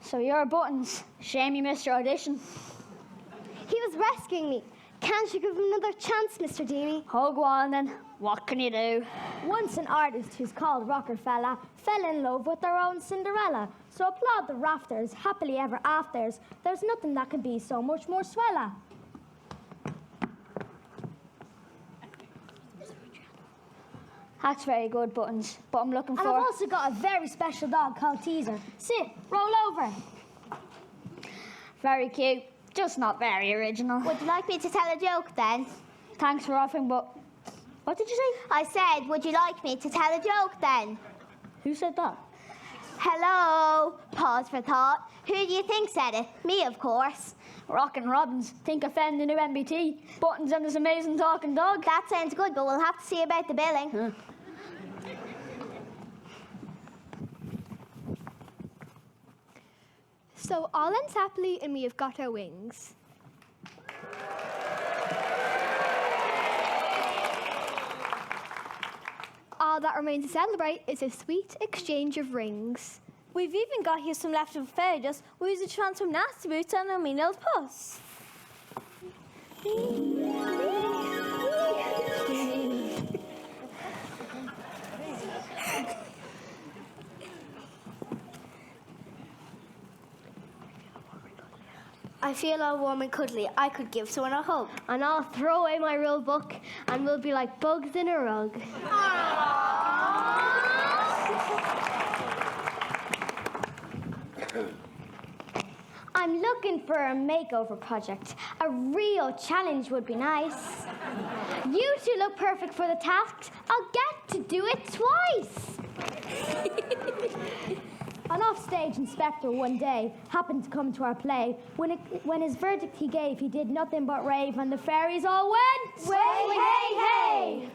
So you're Buttons. Shame you missed your audition. He was rescuing me. Can't you give him another chance, Mr. Deary? Oh, go on then. What can you do? Once an artist who's called Rockerfella fell in love with their own Cinderella. So applaud the rafters, happily ever afters. There's nothing that can be so much more swella. That's very good, Buttons. But I'm looking for... And I've also got a very special dog called Teaser. Sit, roll over. Very cute, just not very original. Would you like me to tell a joke then? Thanks for offering, but... What did you say? I said, would you like me to tell a joke then? Who said that? Hello. Pause for thought. Who do you think said it? Me, of course. Rockin' Robins. Think offend the new MBT. Buttons and this amazing talking dog. That sounds good, but we'll have to see about the billing. So all ends happily and we have got our wings. All that remains to celebrate is a sweet exchange of rings. We've even got here some leftover fairy dust. We use a chance from nasty boots and a mean old puss. I feel all warm and cuddly. I could give someone a hug. And I'll throw away my rule book and we'll be like bugs in a rug. I'm looking for a makeover project. A real challenge would be nice. You two look perfect for the task. I'll get to do it twice. An offstage inspector one day happened to come to our play. When his verdict he gave, he did nothing but rave, and the fairies all went... Way, hey, hey!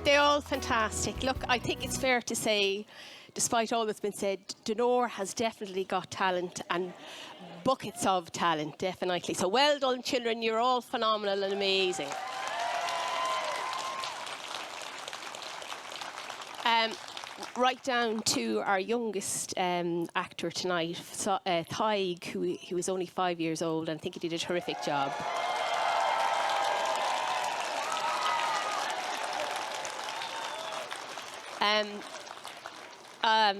They're all fantastic. Look, I think it's fair to say, despite all that's been said, Donore has definitely got talent and buckets of talent, definitely. So well done, children. You're all phenomenal and amazing. Right down to our youngest actor tonight, Thaig, who was only 5 years old, and I think he did a terrific job.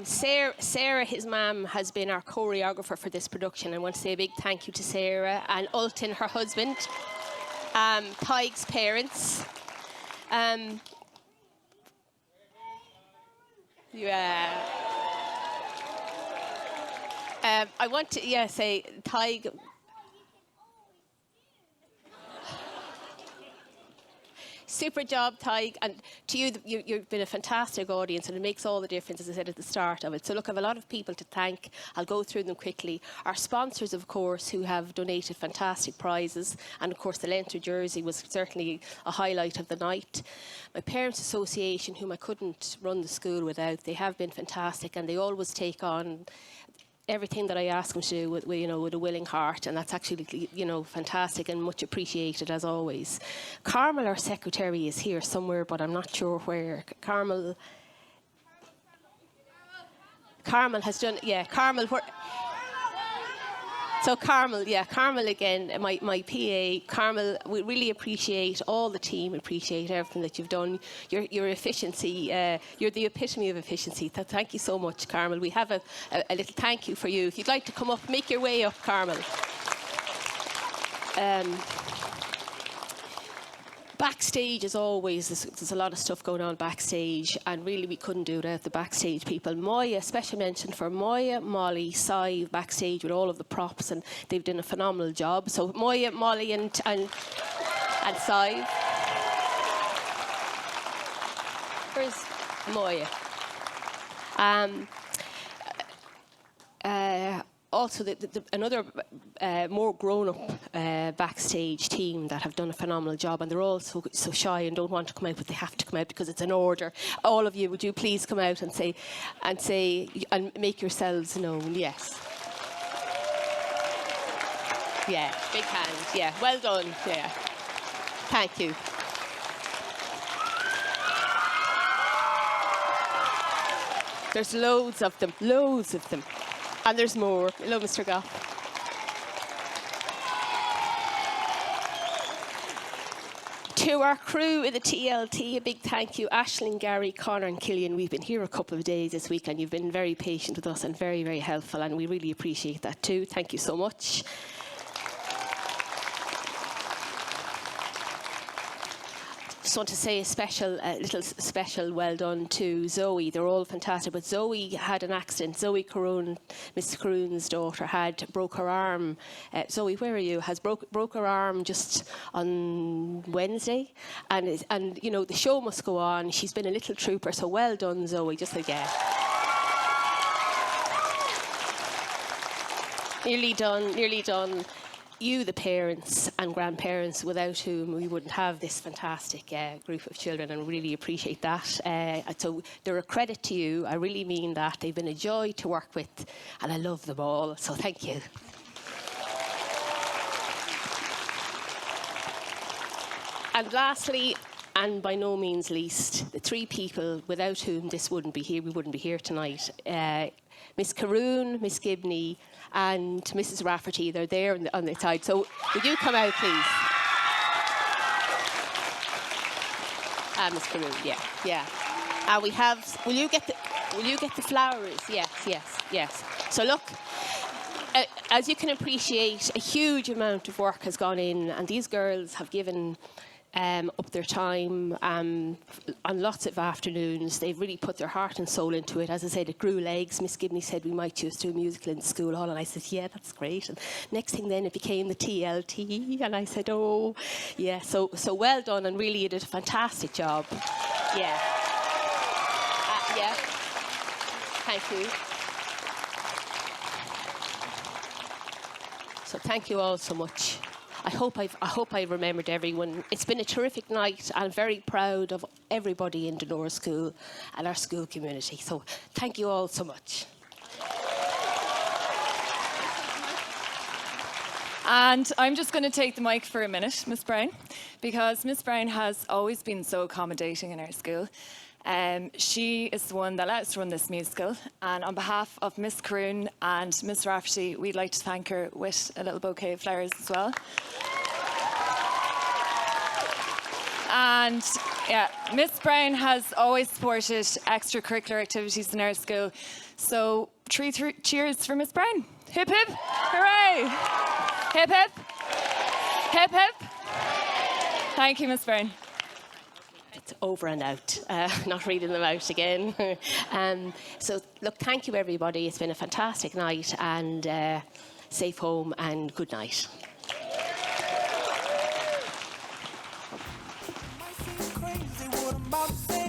Sarah, his mum, has been our choreographer for this production. I want to say a big thank you to Sarah, and Ulton, her husband, Thaig's parents. Yeah. I want to, say Thaig. Super job, Thaig, and to you, you've been a fantastic audience, and it makes all the difference, as I said at the start of it. So look, I have a lot of people to thank. I'll go through them quickly. Our sponsors, of course, who have donated fantastic prizes, and of course the Leinster jersey was certainly a highlight of the night. My Parents Association, whom I couldn't run the school without, they have been fantastic, and they always take on everything that I ask them to do with a willing heart, and that's actually, fantastic and much appreciated as always. Carmel, our secretary, is here somewhere, but I'm not sure where. Carmel has done, Carmel. So Carmel again, my PA, Carmel, we really appreciate, all the team appreciate everything that you've done. Your efficiency, you're the epitome of efficiency. Thank you so much, Carmel. We have a little thank you for you. If you'd like to come up, make your way up, Carmel. Backstage, as always, there's a lot of stuff going on backstage, and really we couldn't do it without the backstage people. Moya, special mention for Moya, Molly, Sive, backstage with all of the props, and they've done a phenomenal job. So Moya, Molly and Sive. Where's Moya? Also, another more grown-up backstage team that have done a phenomenal job, and they're all so shy and don't want to come out, but they have to come out because it's an order. All of you, would you please come out and say and make yourselves known? Yes. Yeah, big hand. Yeah, well done. Yeah, thank you. There's loads of them. And there's more. Hello, Mr. Goff. To our crew in the TLT, a big thank you. Aisling, Gary, Connor and Killian, we've been here a couple of days this week, and you've been very patient with us and very, very helpful, and we really appreciate that too. Thank you so much. Just want to say a little special well done to Zoe. They're all fantastic, but Zoe had an accident. Zoe Corroon, Mr. Corroon's daughter, broke her arm. Zoe, where are you? Has broke her arm just on Wednesday, and the show must go on. She's been a little trooper, so well done, Zoe. Just again. Nearly done. You, the parents and grandparents, without whom we wouldn't have this fantastic group of children, and really appreciate that. So they're a credit to you. I really mean that. They've been a joy to work with, and I love them all. So thank you. And lastly, and by no means least, the three people without whom this wouldn't be here. We wouldn't be here tonight. Miss Corroon, Miss Gibney, and Mrs. Rafferty. They're there on the side. So would you come out, please? Miss Corroon, yeah. We have. Will you get the flowers? Yes. So look. As you can appreciate, a huge amount of work has gone in, and these girls have given up their time on lots of afternoons. They've really put their heart and soul into it. As I said, it grew legs. Miss Gibney said we might just do a musical in the school hall, and I said, yeah, that's great. And next thing then it became the TLT, and I said, oh, yeah. So well done, and really you did a fantastic job. Yeah. Thank you. So thank you all so much. I hope I've remembered everyone. It's been a terrific night. I'm very proud of everybody in Donore School and our school community. So thank you all so much. And I'm just going to take the mic for a minute, Miss Brown, because Miss Brown has always been so accommodating in our school. She is the one that let us run this musical, and on behalf of Miss Corroon and Miss Rafferty, we'd like to thank her with a little bouquet of flowers as well. And yeah, Miss Brown has always supported extracurricular activities in our school, so 3 cheers for Miss Brown. Hip hip, hooray! Hip hip, hip hip. Thank you, Miss Brown. It's over and out. Not reading them out again. So look, thank you everybody. It's been a fantastic night, and safe home and good night. Crazy, what I'm about to say.